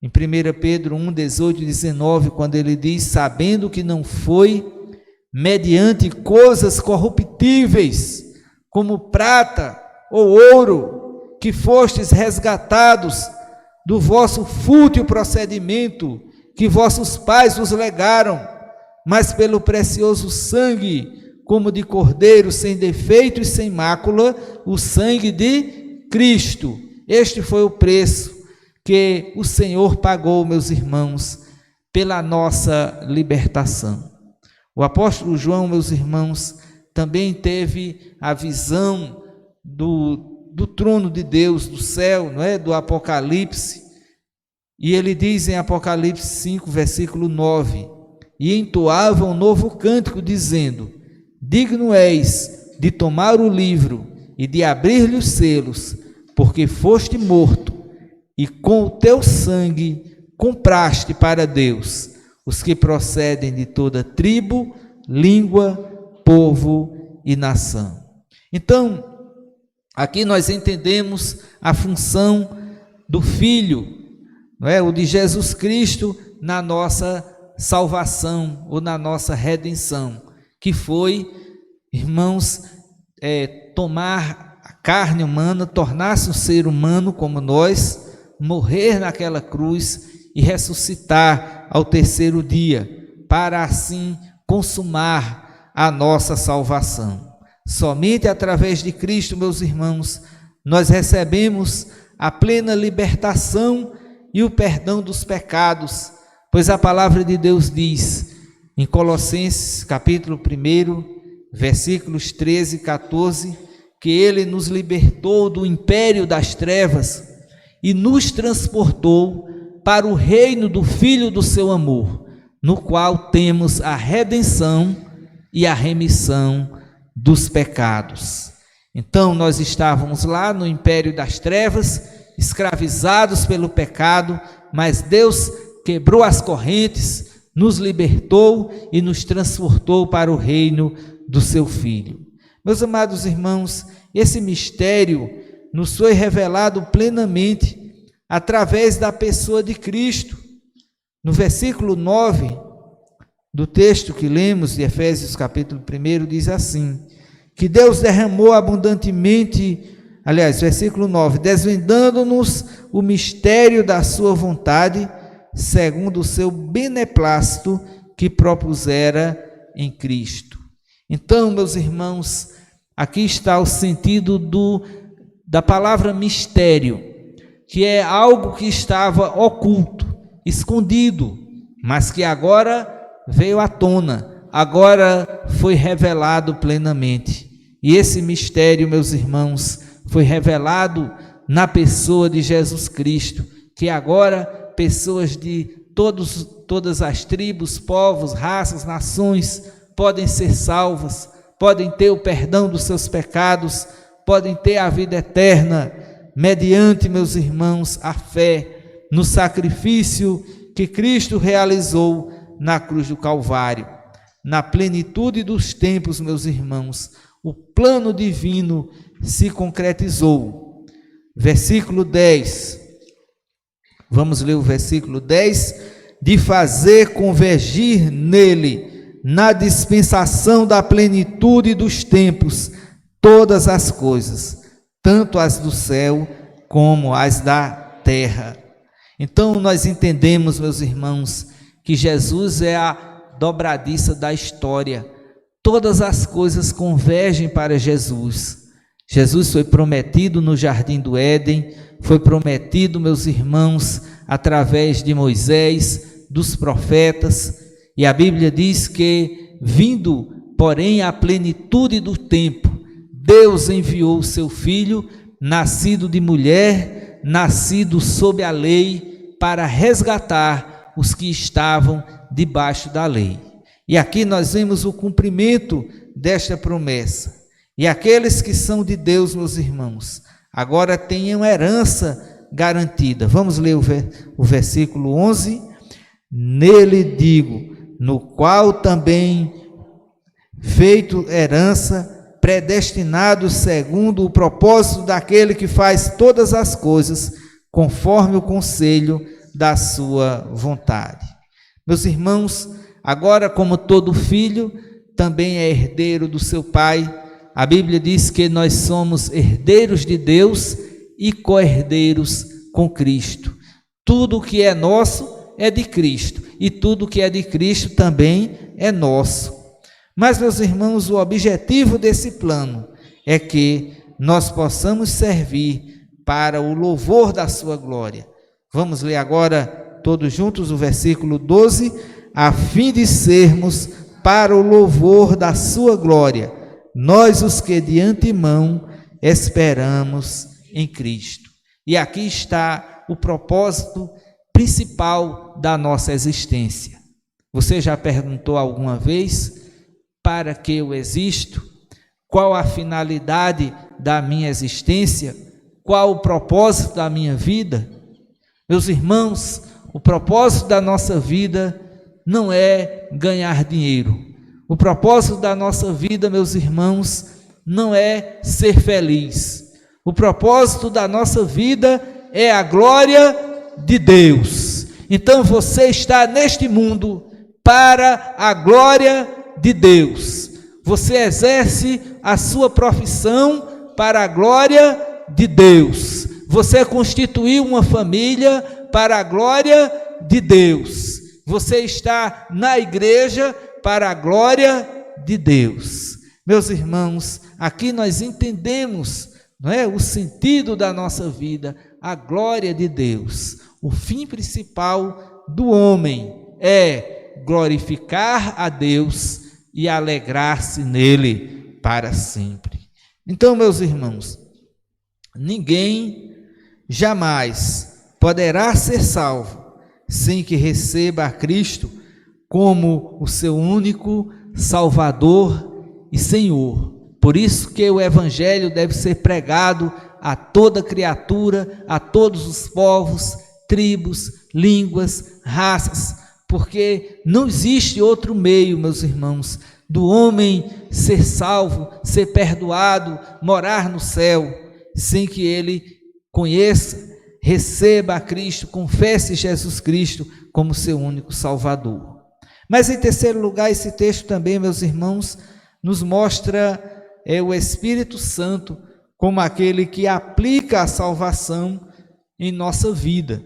Speaker 5: em 1 Pedro 1, 18 e 19, quando ele diz: sabendo que não foi mediante coisas corruptíveis, como prata ou ouro, que fostes resgatados do vosso fútil procedimento, que vossos pais vos legaram, mas pelo precioso sangue, como de cordeiro sem defeito e sem mácula, o sangue de Cristo. Este foi o preço que o Senhor pagou, meus irmãos, pela nossa libertação. O apóstolo João, meus irmãos, também teve a visão do trono de Deus, do céu, não é? Do Apocalipse, e ele diz em Apocalipse 5, versículo 9: e entoava um novo cântico, dizendo: digno és de tomar o livro e de abrir-lhe os selos, porque foste morto, e com o teu sangue compraste para Deus os que procedem de toda tribo, língua, povo e nação. Então, aqui nós entendemos a função do Filho, não é? O de Jesus Cristo na nossa salvação ou na nossa redenção, que foi, irmãos, tomar a carne humana, tornar-se um ser humano como nós, morrer naquela cruz e ressuscitar ao terceiro dia, para assim consumar a nossa salvação. Somente através de Cristo, meus irmãos, nós recebemos a plena libertação e o perdão dos pecados, pois a palavra de Deus diz em Colossenses capítulo 1, versículos 13 e 14, que Ele nos libertou do império das trevas e nos transportou para o reino do Filho do seu amor, no qual temos a redenção e a remissão dos pecados. Então nós estávamos lá no império das trevas, escravizados pelo pecado, mas Deus quebrou as correntes, nos libertou e nos transportou para o reino do seu Filho. Meus amados irmãos, esse mistério nos foi revelado plenamente através da pessoa de Cristo. No versículo 9 do texto que lemos de Efésios capítulo 1, diz assim: que Deus derramou abundantemente, versículo 9, desvendando-nos o mistério da sua vontade, segundo o seu beneplácito que propusera em Cristo. Então, meus irmãos, aqui está o sentido da palavra mistério, que é algo que estava oculto, escondido, mas que agora veio à tona, agora foi revelado plenamente. E esse mistério, meus irmãos, foi revelado na pessoa de Jesus Cristo, que agora pessoas de todas as tribos, povos, raças, nações podem ser salvas, podem ter o perdão dos seus pecados, podem ter a vida eterna, mediante, meus irmãos, a fé no sacrifício que Cristo realizou na cruz do Calvário. Na plenitude dos tempos, meus irmãos, o plano divino se concretizou. Versículo 10, vamos ler o versículo 10: de fazer convergir nele, na dispensação da plenitude dos tempos, todas as coisas, tanto as do céu como as da terra. Então nós entendemos, meus irmãos, que Jesus é a dobradiça da história. Todas as coisas convergem para Jesus. Jesus foi prometido no jardim do Éden, foi prometido, meus irmãos, através de Moisés, dos profetas, e a Bíblia diz que, vindo, porém, a plenitude do tempo, Deus enviou o seu Filho, nascido de mulher, nascido sob a lei, para resgatar os que estavam debaixo da lei. E aqui nós vemos o cumprimento desta promessa. E aqueles que são de Deus, meus irmãos, agora têm uma herança garantida. Vamos ler o versículo 11. Nele digo, no qual também feito herança, predestinados segundo o propósito daquele que faz todas as coisas conforme o conselho da sua vontade. Meus irmãos, agora como todo filho também é herdeiro do seu pai, a Bíblia diz que nós somos herdeiros de Deus e co-herdeiros com Cristo. Tudo que é nosso é de Cristo, e tudo que é de Cristo também é nosso. Mas, meus irmãos, o objetivo desse plano é que nós possamos servir para o louvor da sua glória. Vamos ler agora todos juntos o versículo 12, a fim de sermos para o louvor da sua glória, nós os que de antemão esperamos em Cristo. E aqui está o propósito principal da nossa existência. Você já perguntou alguma vez para que eu existo? Qual a finalidade da minha existência? Qual o propósito da minha vida? Meus irmãos, o propósito da nossa vida não é ganhar dinheiro. O propósito da nossa vida, meus irmãos, não é ser feliz. O propósito da nossa vida é a glória de Deus. Então você está neste mundo para a glória de Deus. Você exerce a sua profissão para a glória de Deus. Você constituiu uma família para a glória de Deus. Você está na igreja para a glória de Deus. Meus irmãos, aqui nós entendemos, não é, o sentido da nossa vida, a glória de Deus. O fim principal do homem é glorificar a Deus e alegrar-se nele para sempre. Então, meus irmãos, ninguém jamais poderá ser salvo sem que receba a Cristo como o seu único Salvador e Senhor. Por isso que o Evangelho deve ser pregado a toda criatura, a todos os povos, tribos, línguas, raças, porque não existe outro meio, meus irmãos, do homem ser salvo, ser perdoado, morar no céu, sem que ele conheça, receba a Cristo, confesse Jesus Cristo como seu único Salvador. Mas em terceiro lugar, esse texto também, meus irmãos, nos mostra o Espírito Santo como aquele que aplica a salvação em nossa vida.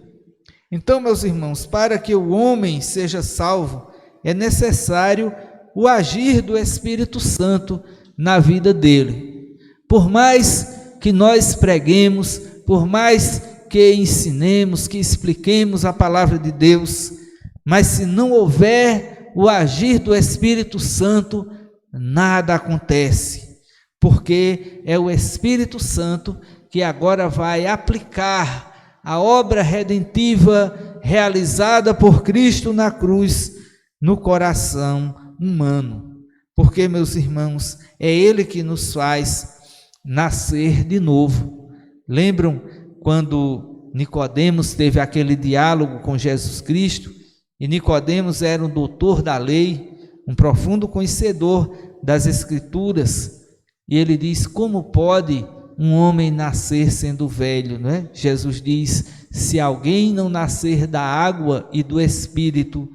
Speaker 5: Então, meus irmãos, para que o homem seja salvo, é necessário o agir do Espírito Santo na vida dele. Por mais que nós preguemos, por mais que ensinemos, que expliquemos a palavra de Deus, mas se não houver o agir do Espírito Santo, nada acontece, porque é o Espírito Santo que agora vai aplicar a obra redentiva realizada por Cristo na cruz no coração humano. Porque, meus irmãos, é Ele que nos faz nascer de novo. Lembram quando Nicodemos teve aquele diálogo com Jesus Cristo? E Nicodemos era um doutor da lei, um profundo conhecedor das Escrituras. E ele diz: como pode um homem nascer sendo velho, não é? Jesus diz: se alguém não nascer da água e do Espírito,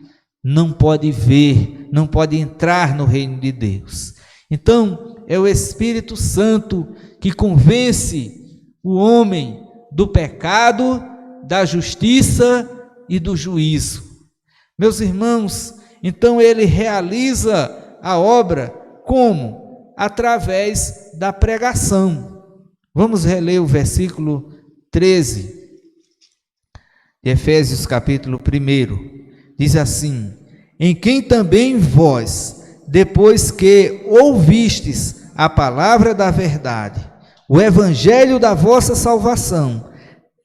Speaker 5: não pode ver, não pode entrar no reino de Deus. Então, é o Espírito Santo que convence o homem do pecado, da justiça e do juízo. Meus irmãos, então ele realiza a obra como? Através da pregação. Vamos reler o versículo 13 de Efésios capítulo 1. Diz assim: em quem também vós, depois que ouvistes a palavra da verdade, o evangelho da vossa salvação,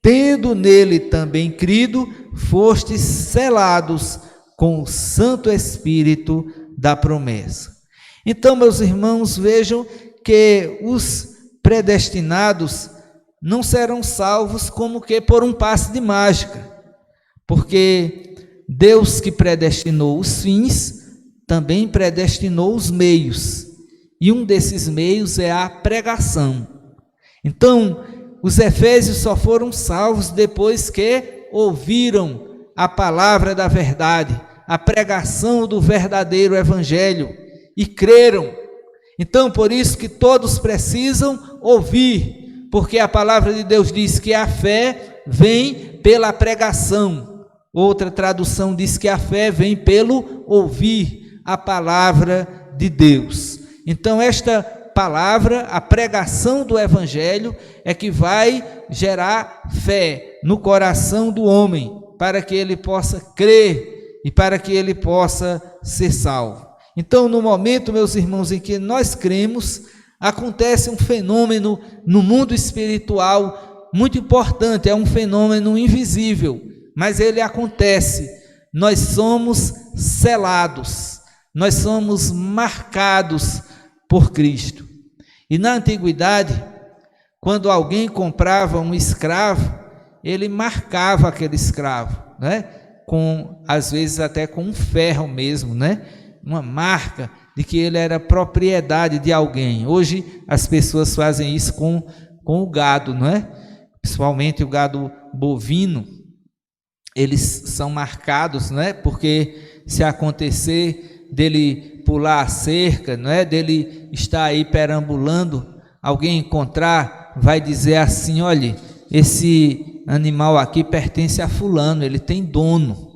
Speaker 5: tendo nele também crido, fostes selados com o Santo Espírito da promessa. Então, meus irmãos, vejam que os predestinados não serão salvos como que por um passe de mágica, porque Deus que predestinou os fins, também predestinou os meios. E um desses meios é a pregação. Então, os efésios só foram salvos depois que ouviram a palavra da verdade, a pregação do verdadeiro evangelho, e creram. Então, por isso que todos precisam ouvir, porque a palavra de Deus diz que a fé vem pela pregação. Outra tradução diz que a fé vem pelo ouvir a palavra de Deus. Então, esta palavra, a pregação do evangelho, é que vai gerar fé no coração do homem, para que ele possa crer e para que ele possa ser salvo. Então, no momento, meus irmãos, em que nós cremos, acontece um fenômeno no mundo espiritual muito importante, é um fenômeno invisível, mas ele acontece. Nós somos selados, nós somos marcados por Cristo. E na antiguidade, quando alguém comprava um escravo, ele marcava aquele escravo, né? Às vezes até com um ferro mesmo, né? Uma marca de que ele era propriedade de alguém. Hoje as pessoas fazem isso com o gado, não é? Principalmente o gado bovino, eles são marcados, não é? Porque se acontecer dele pular a cerca, não é? Dele estar aí perambulando, alguém encontrar, vai dizer assim: olha, esse animal aqui pertence a fulano, ele tem dono.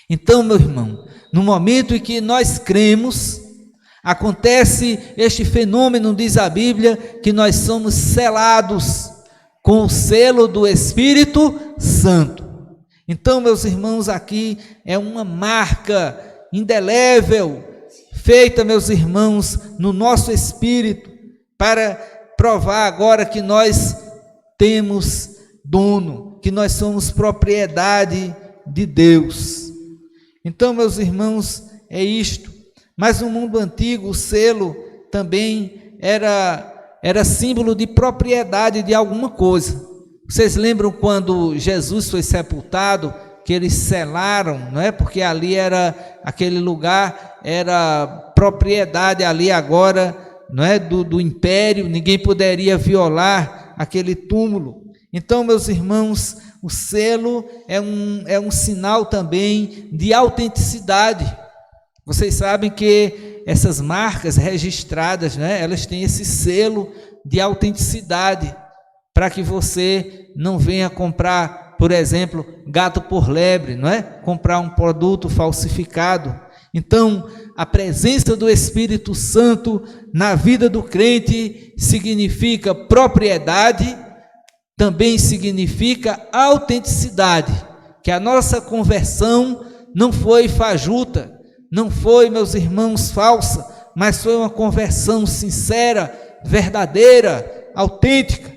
Speaker 5: Então, meu irmão, no momento em que nós cremos, acontece este fenômeno, diz a Bíblia, que nós somos selados com o selo do Espírito Santo. Então, meus irmãos, aqui é uma marca indelével, feita, meus irmãos, no nosso espírito, para provar agora que nós temos dono, que nós somos propriedade de Deus. Então, meus irmãos, é isto. Mas no mundo antigo, o selo também era símbolo de propriedade de alguma coisa. Vocês lembram quando Jesus foi sepultado, que eles selaram, não é? Porque ali aquele lugar era propriedade ali agora, não é? Do império, ninguém poderia violar aquele túmulo. Então, meus irmãos, o selo é um sinal também de autenticidade. Vocês sabem que essas marcas registradas, né, elas têm esse selo de autenticidade, para que você não venha comprar, por exemplo, gato por lebre, não é? Comprar um produto falsificado. Então, a presença do Espírito Santo na vida do crente significa propriedade, também significa autenticidade, que a nossa conversão não foi fajuta, não foi, meus irmãos, falsa, mas foi uma conversão sincera, verdadeira, autêntica.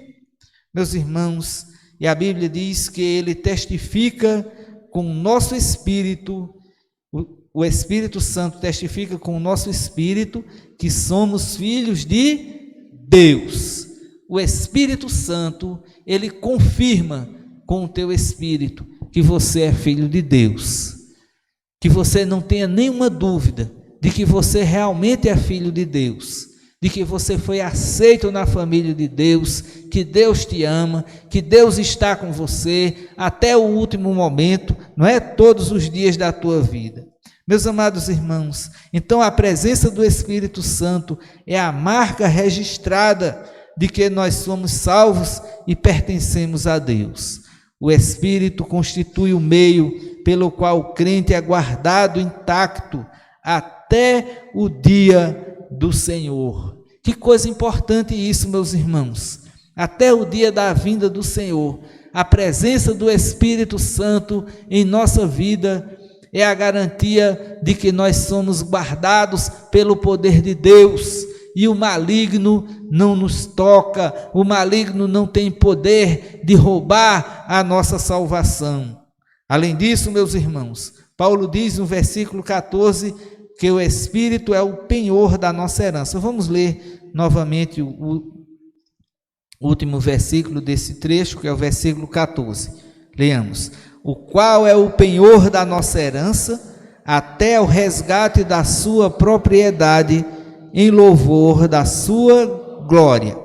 Speaker 5: Meus irmãos, e a Bíblia diz que ele testifica com o nosso espírito, o Espírito Santo testifica com o nosso espírito que somos filhos de Deus. O Espírito Santo, ele confirma com o teu espírito que você é filho de Deus. Que você não tenha nenhuma dúvida de que você realmente é filho de Deus, de que você foi aceito na família de Deus, que Deus te ama, que Deus está com você até o último momento, não é? Todos os dias da tua vida. Meus amados irmãos, então a presença do Espírito Santo é a marca registrada de que nós somos salvos e pertencemos a Deus. O Espírito constitui o meio pelo qual o crente é guardado intacto até o dia do Senhor. Que coisa importante isso, meus irmãos. Até o dia da vinda do Senhor, a presença do Espírito Santo em nossa vida é a garantia de que nós somos guardados pelo poder de Deus, e o maligno não nos toca, o maligno não tem poder de roubar a nossa salvação. Além disso, meus irmãos, Paulo diz no versículo 14 que o Espírito é o penhor da nossa herança. Vamos ler novamente o último versículo desse trecho, que é o versículo 14. Leamos. O qual é o penhor da nossa herança, até o resgate da sua propriedade em louvor da sua glória.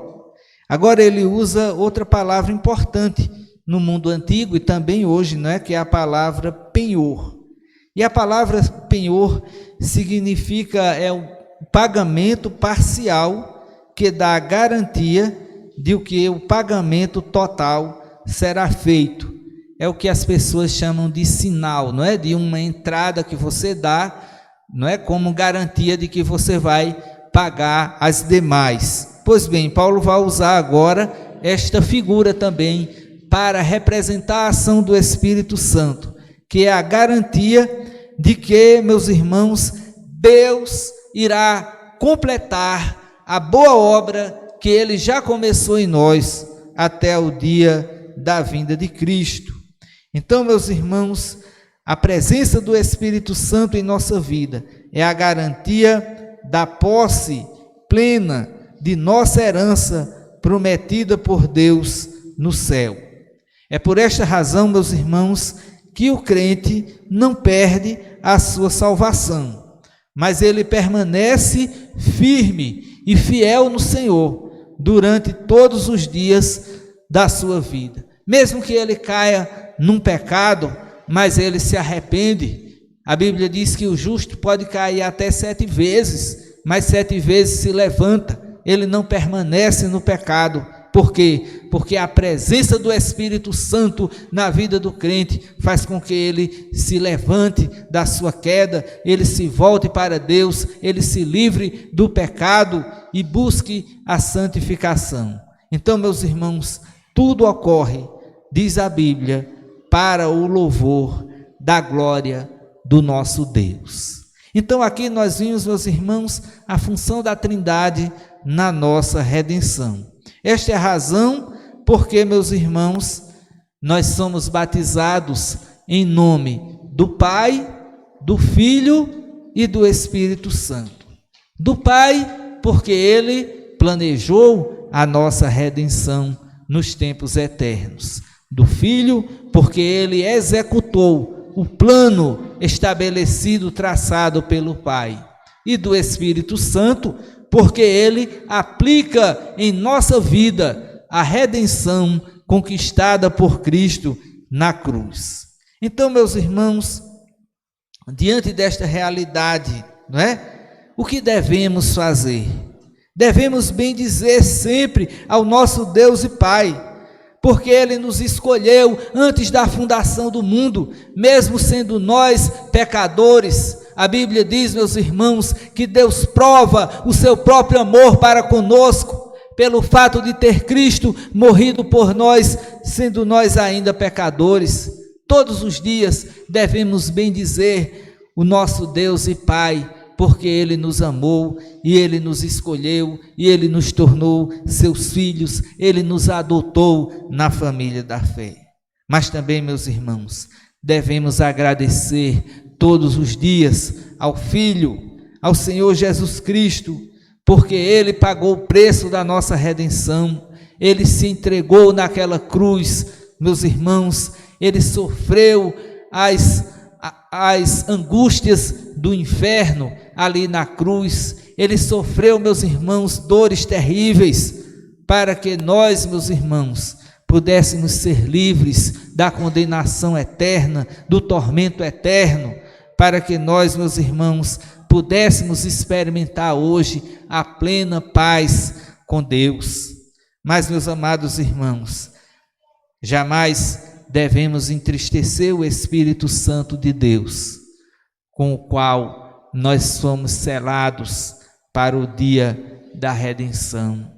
Speaker 5: Agora ele usa outra palavra importante no mundo antigo e também hoje, não é? Que é a palavra penhor. E a palavra penhor significa o pagamento parcial que dá a garantia de que o pagamento total será feito. É o que as pessoas chamam de sinal, não é? De uma entrada que você dá, não é? Como garantia de que você vai pagar as demais. Pois bem, Paulo vai usar agora esta figura também para representar a ação do Espírito Santo, que é a garantia de que, meus irmãos, Deus irá completar a boa obra que Ele já começou em nós até o dia da vinda de Cristo. Então, meus irmãos, a presença do Espírito Santo em nossa vida é a garantia da posse plena de nossa herança prometida por Deus no céu. É por esta razão, meus irmãos, que o crente não perde a sua salvação, mas ele permanece firme e fiel no Senhor durante todos os dias da sua vida. Mesmo que ele caia num pecado, mas ele se arrepende. A Bíblia diz que o justo pode cair até 7 vezes, mas 7 vezes se levanta. Ele não permanece no pecado. Por quê? Porque a presença do Espírito Santo na vida do crente faz com que ele se levante da sua queda, ele se volte para Deus, ele se livre do pecado e busque a santificação. Então, meus irmãos, tudo ocorre, diz a Bíblia, para o louvor da glória do nosso Deus. Então aqui nós vimos, meus irmãos, a função da Trindade na nossa redenção. Esta é a razão porque, meus irmãos, nós somos batizados em nome do Pai, do Filho e do Espírito Santo. Do Pai, porque Ele planejou a nossa redenção nos tempos eternos. Do Filho, porque Ele executou o plano estabelecido, traçado pelo Pai. E do Espírito Santo, porque Ele aplica em nossa vida a redenção conquistada por Cristo na cruz. Então, meus irmãos, diante desta realidade, não é? O que devemos fazer? Devemos bendizer sempre ao nosso Deus e Pai, porque Ele nos escolheu antes da fundação do mundo, mesmo sendo nós pecadores. A Bíblia diz, meus irmãos, que Deus prova o seu próprio amor para conosco, pelo fato de ter Cristo morrido por nós, sendo nós ainda pecadores. Todos os dias devemos bendizer o nosso Deus e Pai, porque Ele nos amou e Ele nos escolheu e Ele nos tornou seus filhos, Ele nos adotou na família da fé. Mas também, meus irmãos, devemos agradecer todos os dias ao Filho, ao Senhor Jesus Cristo, porque Ele pagou o preço da nossa redenção, Ele se entregou naquela cruz, meus irmãos, Ele sofreu as angústias do inferno ali na cruz, Ele sofreu, meus irmãos, dores terríveis, para que nós, meus irmãos, pudéssemos ser livres da condenação eterna, do tormento eterno, para que nós, meus irmãos, pudéssemos experimentar hoje a plena paz com Deus. Mas, meus amados irmãos, jamais devemos entristecer o Espírito Santo de Deus, com o qual nós somos selados para o dia da redenção.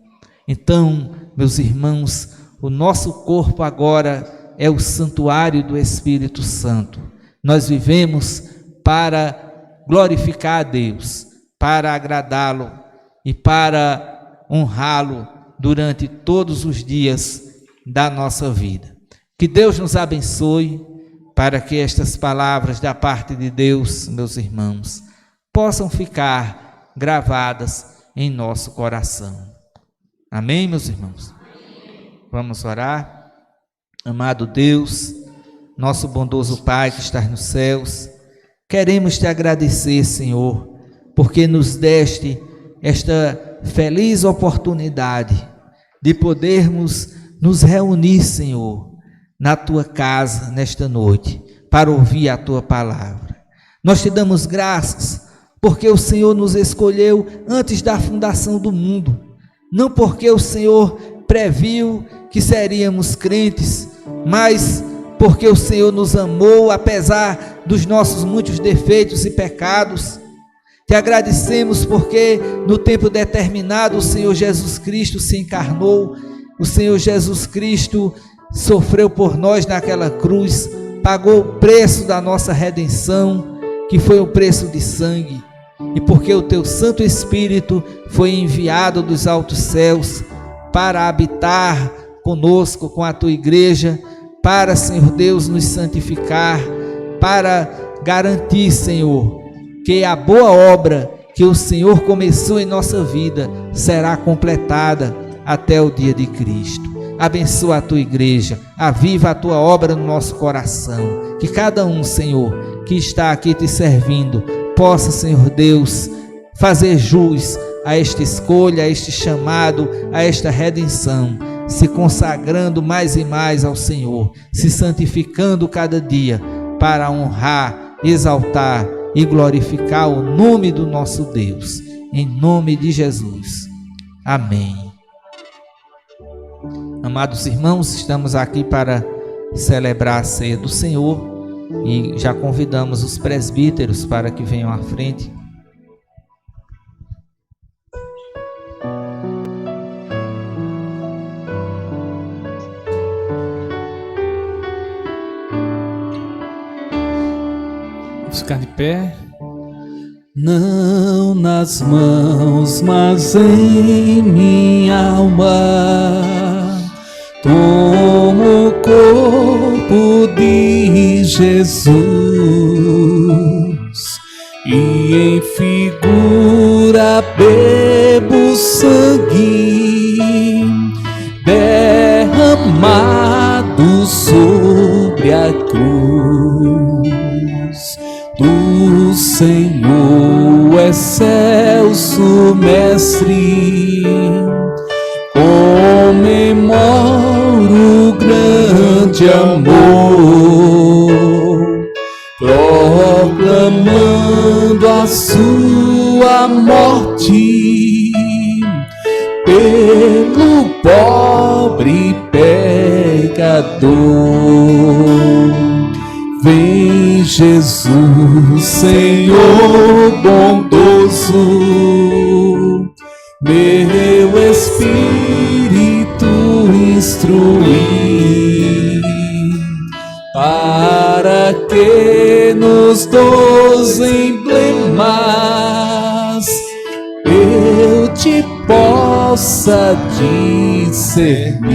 Speaker 5: Então, meus irmãos, o nosso corpo agora é o santuário do Espírito Santo. Nós vivemos para glorificar a Deus, para agradá-lo e para honrá-lo durante todos os dias da nossa vida. Que Deus nos abençoe para que estas palavras da parte de Deus, meus irmãos, possam ficar gravadas em nosso coração. Amém, meus irmãos? Vamos orar. Amado Deus, nosso bondoso Pai que estás nos céus, queremos te agradecer, Senhor, porque nos deste esta feliz oportunidade de podermos nos reunir, Senhor, na Tua casa nesta noite, para ouvir a Tua palavra. Nós te damos graças, porque o Senhor nos escolheu antes da fundação do mundo, não porque o Senhor previu que seríamos crentes, mas porque o Senhor nos amou, apesar dos nossos muitos defeitos e pecados. Te agradecemos porque no tempo determinado o Senhor Jesus Cristo se encarnou, o Senhor Jesus Cristo sofreu por nós naquela cruz, pagou o preço da nossa redenção, que foi o preço de sangue, e porque o Teu Santo Espírito foi enviado dos altos céus para habitar conosco, com a Tua igreja, para, Senhor Deus, nos santificar, para garantir, Senhor, que a boa obra que o Senhor começou em nossa vida será completada até o dia de Cristo. Abençoa a Tua igreja, aviva a Tua obra no nosso coração, que cada um, Senhor, que está aqui te servindo, possa, Senhor Deus, fazer jus a esta escolha, a este chamado, a esta redenção, se consagrando mais e mais ao Senhor, se santificando cada dia para honrar, exaltar e glorificar o nome do nosso Deus, em nome de Jesus. Amém. Amados irmãos, estamos aqui para celebrar a ceia do Senhor e já convidamos os presbíteros para que venham à frente.
Speaker 1: Vamos ficar de pé.
Speaker 3: Não nas mãos, mas em minha alma, tomo o corpo de Jesus e em figura bebo sangue derramado sobre a cruz do Senhor, excelso Mestre. Comemoro o grande amor, proclamando a sua morte pelo pobre pecador. Vem Jesus, Senhor bondoso, meu espírito instruir, para que nos 2 emblemas eu te possa discernir.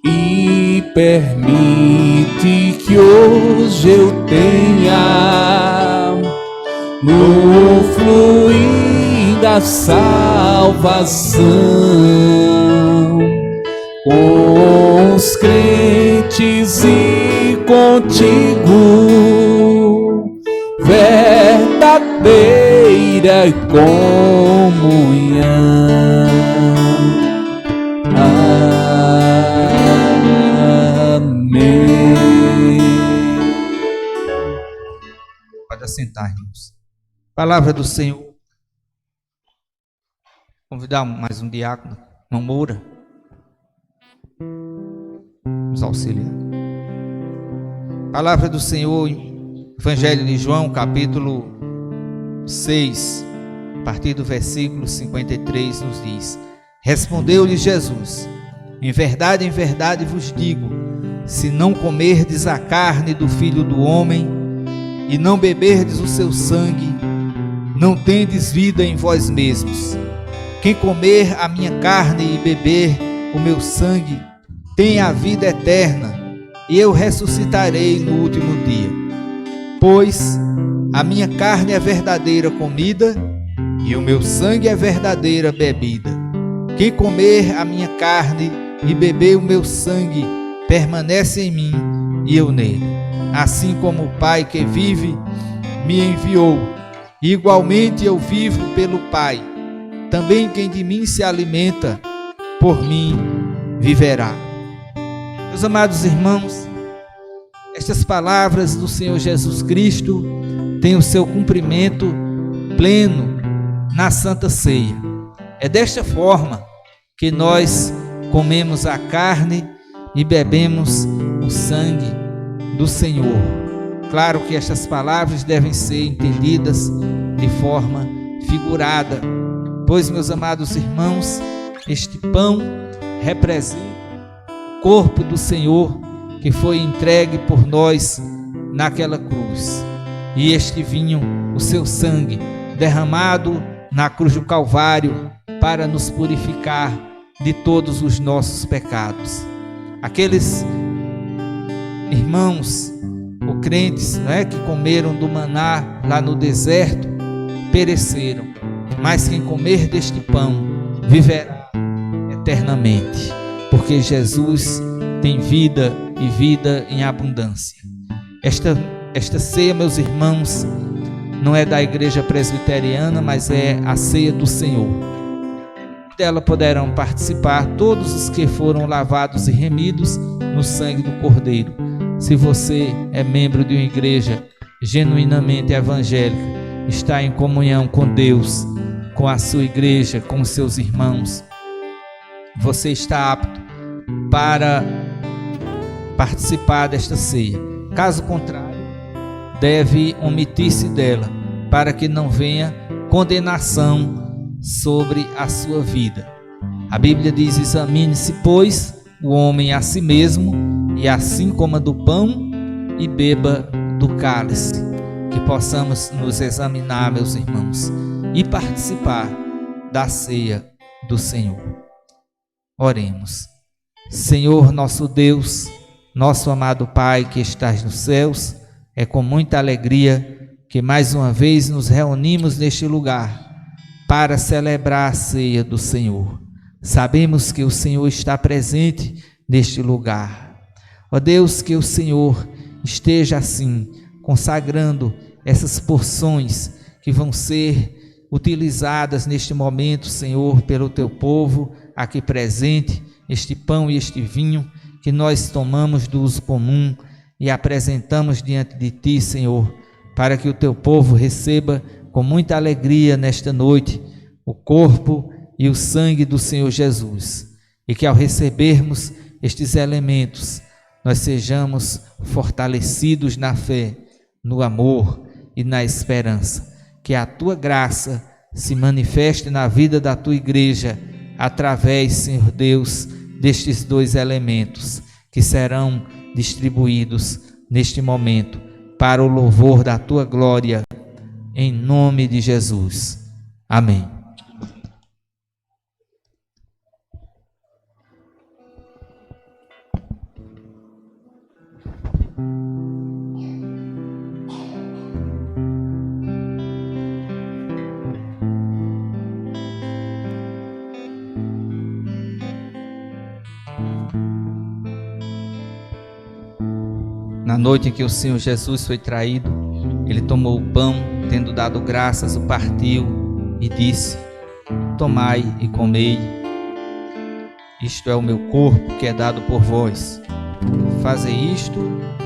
Speaker 3: E permite que hoje eu tenha no fluir da salvação com os crentes e contigo verdadeira comunhão.
Speaker 5: Pode assentar, irmãos. Palavra do Senhor. Convidar mais um diácono, irmão Moura, nos auxiliar. Palavra do Senhor, Evangelho de João, capítulo 6, a partir do versículo 53, nos diz: Respondeu-lhe Jesus: em verdade vos digo, se não comerdes a carne do Filho do Homem e não beberdes o seu sangue, não tendes vida em vós mesmos. Quem comer a minha carne e beber o meu sangue tem a vida eterna, e eu ressuscitarei no último dia. Pois a minha carne é verdadeira comida e o meu sangue é verdadeira bebida. Quem comer a minha carne e beber o meu sangue permanece em mim e eu nele. Assim como o Pai que vive me enviou, e igualmente eu vivo pelo Pai. Também quem de mim se alimenta, por mim viverá. Meus amados irmãos, estas palavras do Senhor Jesus Cristo têm o seu cumprimento pleno na Santa Ceia. É desta forma que nós comemos a carne e bebemos o sangue do Senhor. Claro que estas palavras devem ser entendidas de forma figurada, pois, meus amados irmãos, este pão representa o corpo do Senhor que foi entregue por nós naquela cruz, e este vinho, o seu sangue derramado na cruz do Calvário para nos purificar de todos os nossos pecados. Aqueles irmãos ou crentes, que comeram do maná lá no deserto pereceram, mas quem comer deste pão viverá eternamente, porque Jesus tem vida e vida em abundância. Esta ceia, meus irmãos, não é da igreja presbiteriana, mas é a ceia do Senhor. Dela poderão participar todos os que foram lavados e remidos no sangue do Cordeiro. Se você é membro de uma igreja genuinamente evangélica, está em comunhão com Deus, com a sua igreja, com os seus irmãos, você está apto para participar desta ceia. Caso contrário, deve omitir-se dela, para que não venha condenação sobre a sua vida. A Bíblia diz: examine-se, pois, o homem a si mesmo, e assim coma do pão e beba do cálice. Que possamos nos examinar, meus irmãos, e participar da ceia do Senhor. Oremos. Senhor nosso Deus, nosso amado Pai que estás nos céus, é com muita alegria que mais uma vez nos reunimos neste lugar para celebrar a ceia do Senhor. Sabemos que o Senhor está presente neste lugar. Ó Deus, que o Senhor esteja assim consagrando essas porções que vão ser utilizadas neste momento, Senhor, pelo teu povo aqui presente, este pão e este vinho que nós tomamos do uso comum e apresentamos diante de ti, Senhor, para que o teu povo receba com muita alegria nesta noite o corpo e o sangue do Senhor Jesus, e que ao recebermos estes elementos, nós sejamos fortalecidos na fé, no amor e na esperança. Que a tua graça se manifeste na vida da tua igreja através, Senhor Deus, destes dois elementos que serão distribuídos neste momento para o louvor da tua glória, em nome de Jesus. Amém. Na noite em que o Senhor Jesus foi traído, ele tomou o pão, tendo dado graças, o partiu e disse: tomai e comei, isto é o meu corpo que é dado por vós, fazei isto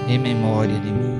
Speaker 5: em memória de mim.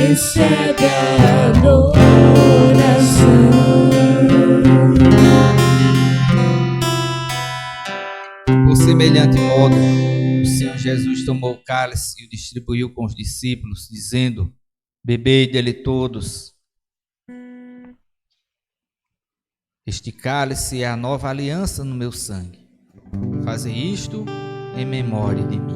Speaker 4: recebe a adoração.
Speaker 5: Por semelhante modo, o Senhor Jesus tomou o cálice e o distribuiu com os discípulos, dizendo: bebei dele todos. Este cálice é a nova aliança no meu sangue. Fazei isto em memória de mim.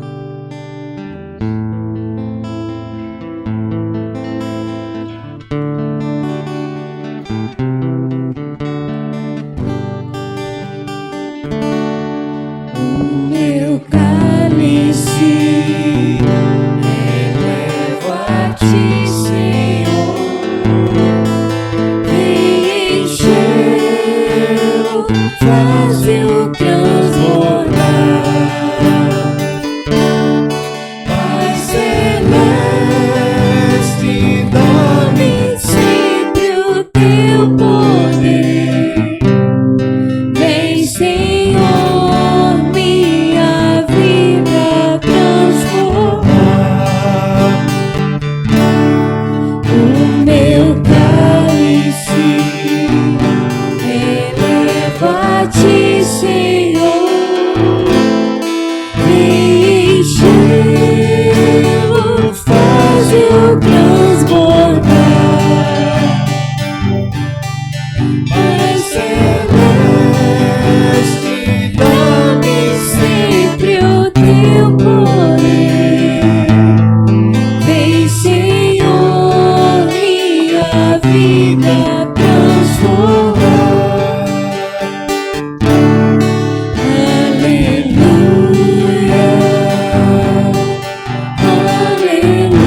Speaker 4: O meu cálice elevo a ti, Senhor. Vem encheu, faz-o transbordar. Pai celeste, dá-me sempre o teu poder. Vem, Senhor, minha vida transformar. O meu cálice eleva a ti, Senhor. Vem enchê-lo, faz-o transbordar. Pai celeste, dá-me sempre o teu poder. Vem, Senhor, minha vida transformar. Aleluia, aleluia,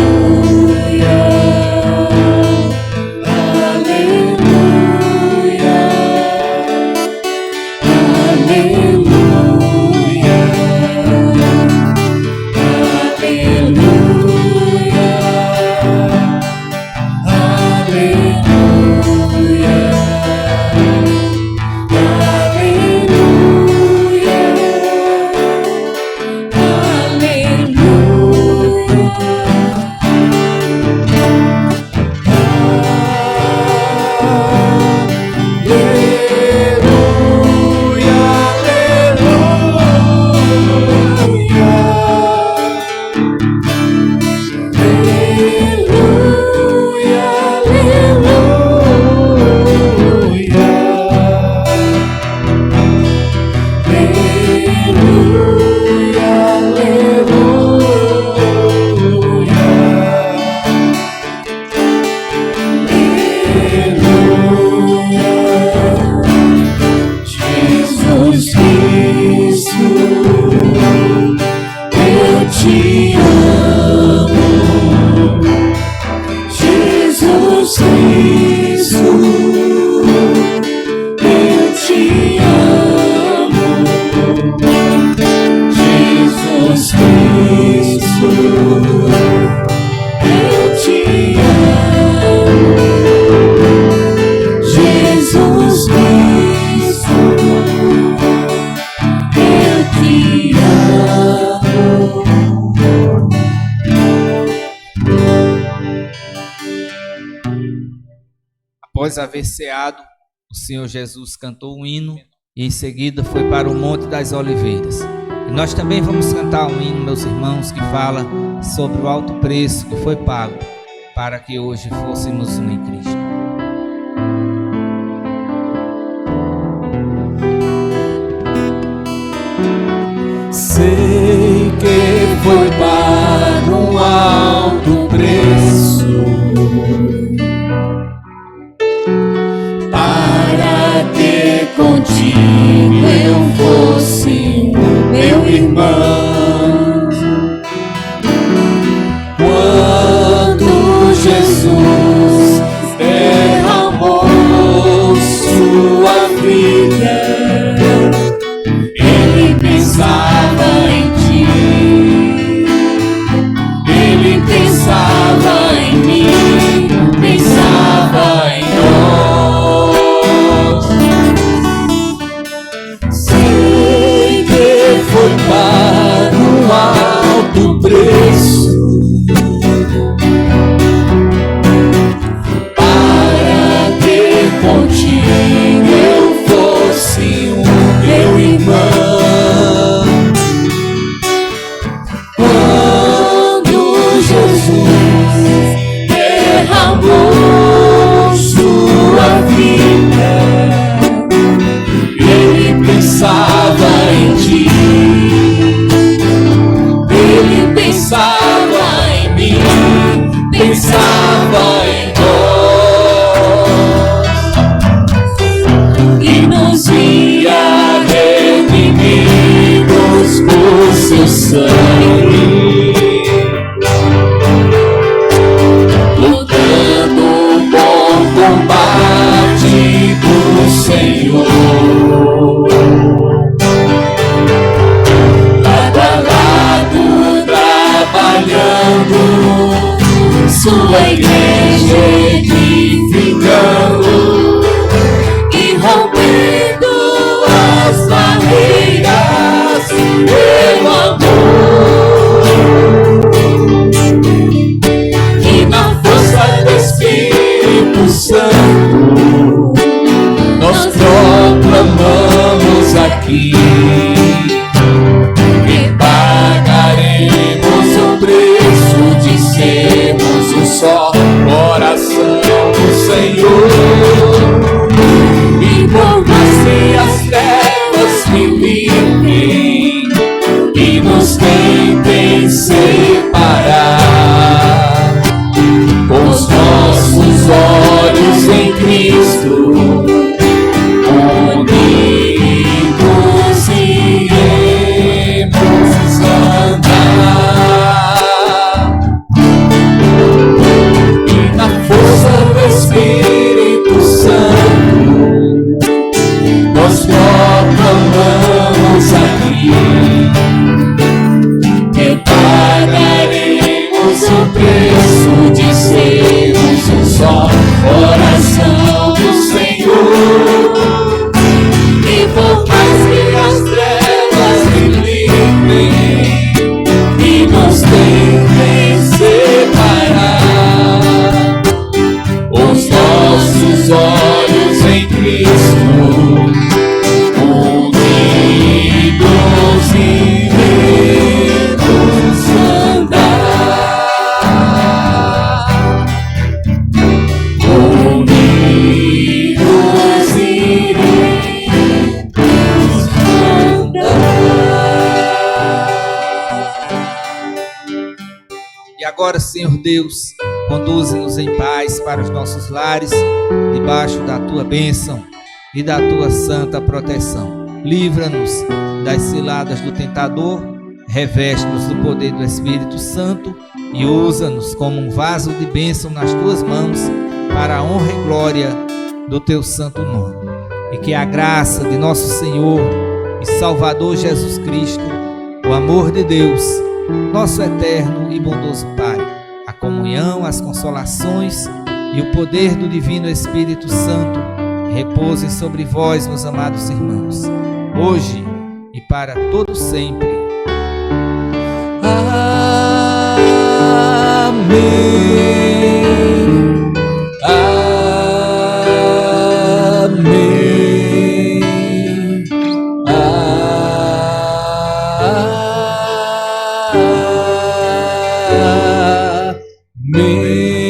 Speaker 4: Jesus Cristo, eu te amo. Jesus Cristo, eu te amo. Jesus Cristo, eu te amo. Jesus Cristo, eu te amo.
Speaker 5: Após haver ceado, o Senhor Jesus cantou um hino e em seguida foi para o Monte das Oliveiras. E nós também vamos cantar um hino, meus irmãos, que fala sobre o alto preço que foi pago para que hoje fôssemos um em Cristo.
Speaker 3: Sei que foi pago um alto preço para que contigo eu fosse meu irmão. Quando Jesus derramou sua vida, Ele pensava em ti, Ele pensava sua igreja edificando e rompendo as barreiras pelo amor. E na força do Espírito Santo nós proclamamos aqui que pagaremos o preço de sermos um só coração do Senhor. E por mais que as trevas me livrem e nos tentem separar, com os nossos olhos em Cristo unidos iremos andar. E na força do Espírito Santo nós proclamamos aqui que pagaremos o preço de sermos um só coração do Senhor. E por mais que as trevas me livrem e nos tentem separar, os nossos olhos em Cristo unidos iremos andar. Unidos iremos
Speaker 5: E agora, Senhor Deus, conduze-nos em paz para os nossos lares, debaixo da Tua bênção e da Tua santa proteção. Livra-nos das ciladas do tentador, reveste-nos do poder do Espírito Santo e usa-nos como um vaso de bênção nas Tuas mãos, para a honra e glória do Teu santo nome. E que a graça de nosso Senhor e Salvador Jesus Cristo, o amor de Deus, nosso eterno e bondoso Pai, a comunhão, as consolações e o poder do Divino Espírito Santo repousem sobre vós, meus amados irmãos, hoje e para todo sempre.
Speaker 3: Amém. Amém. Amém.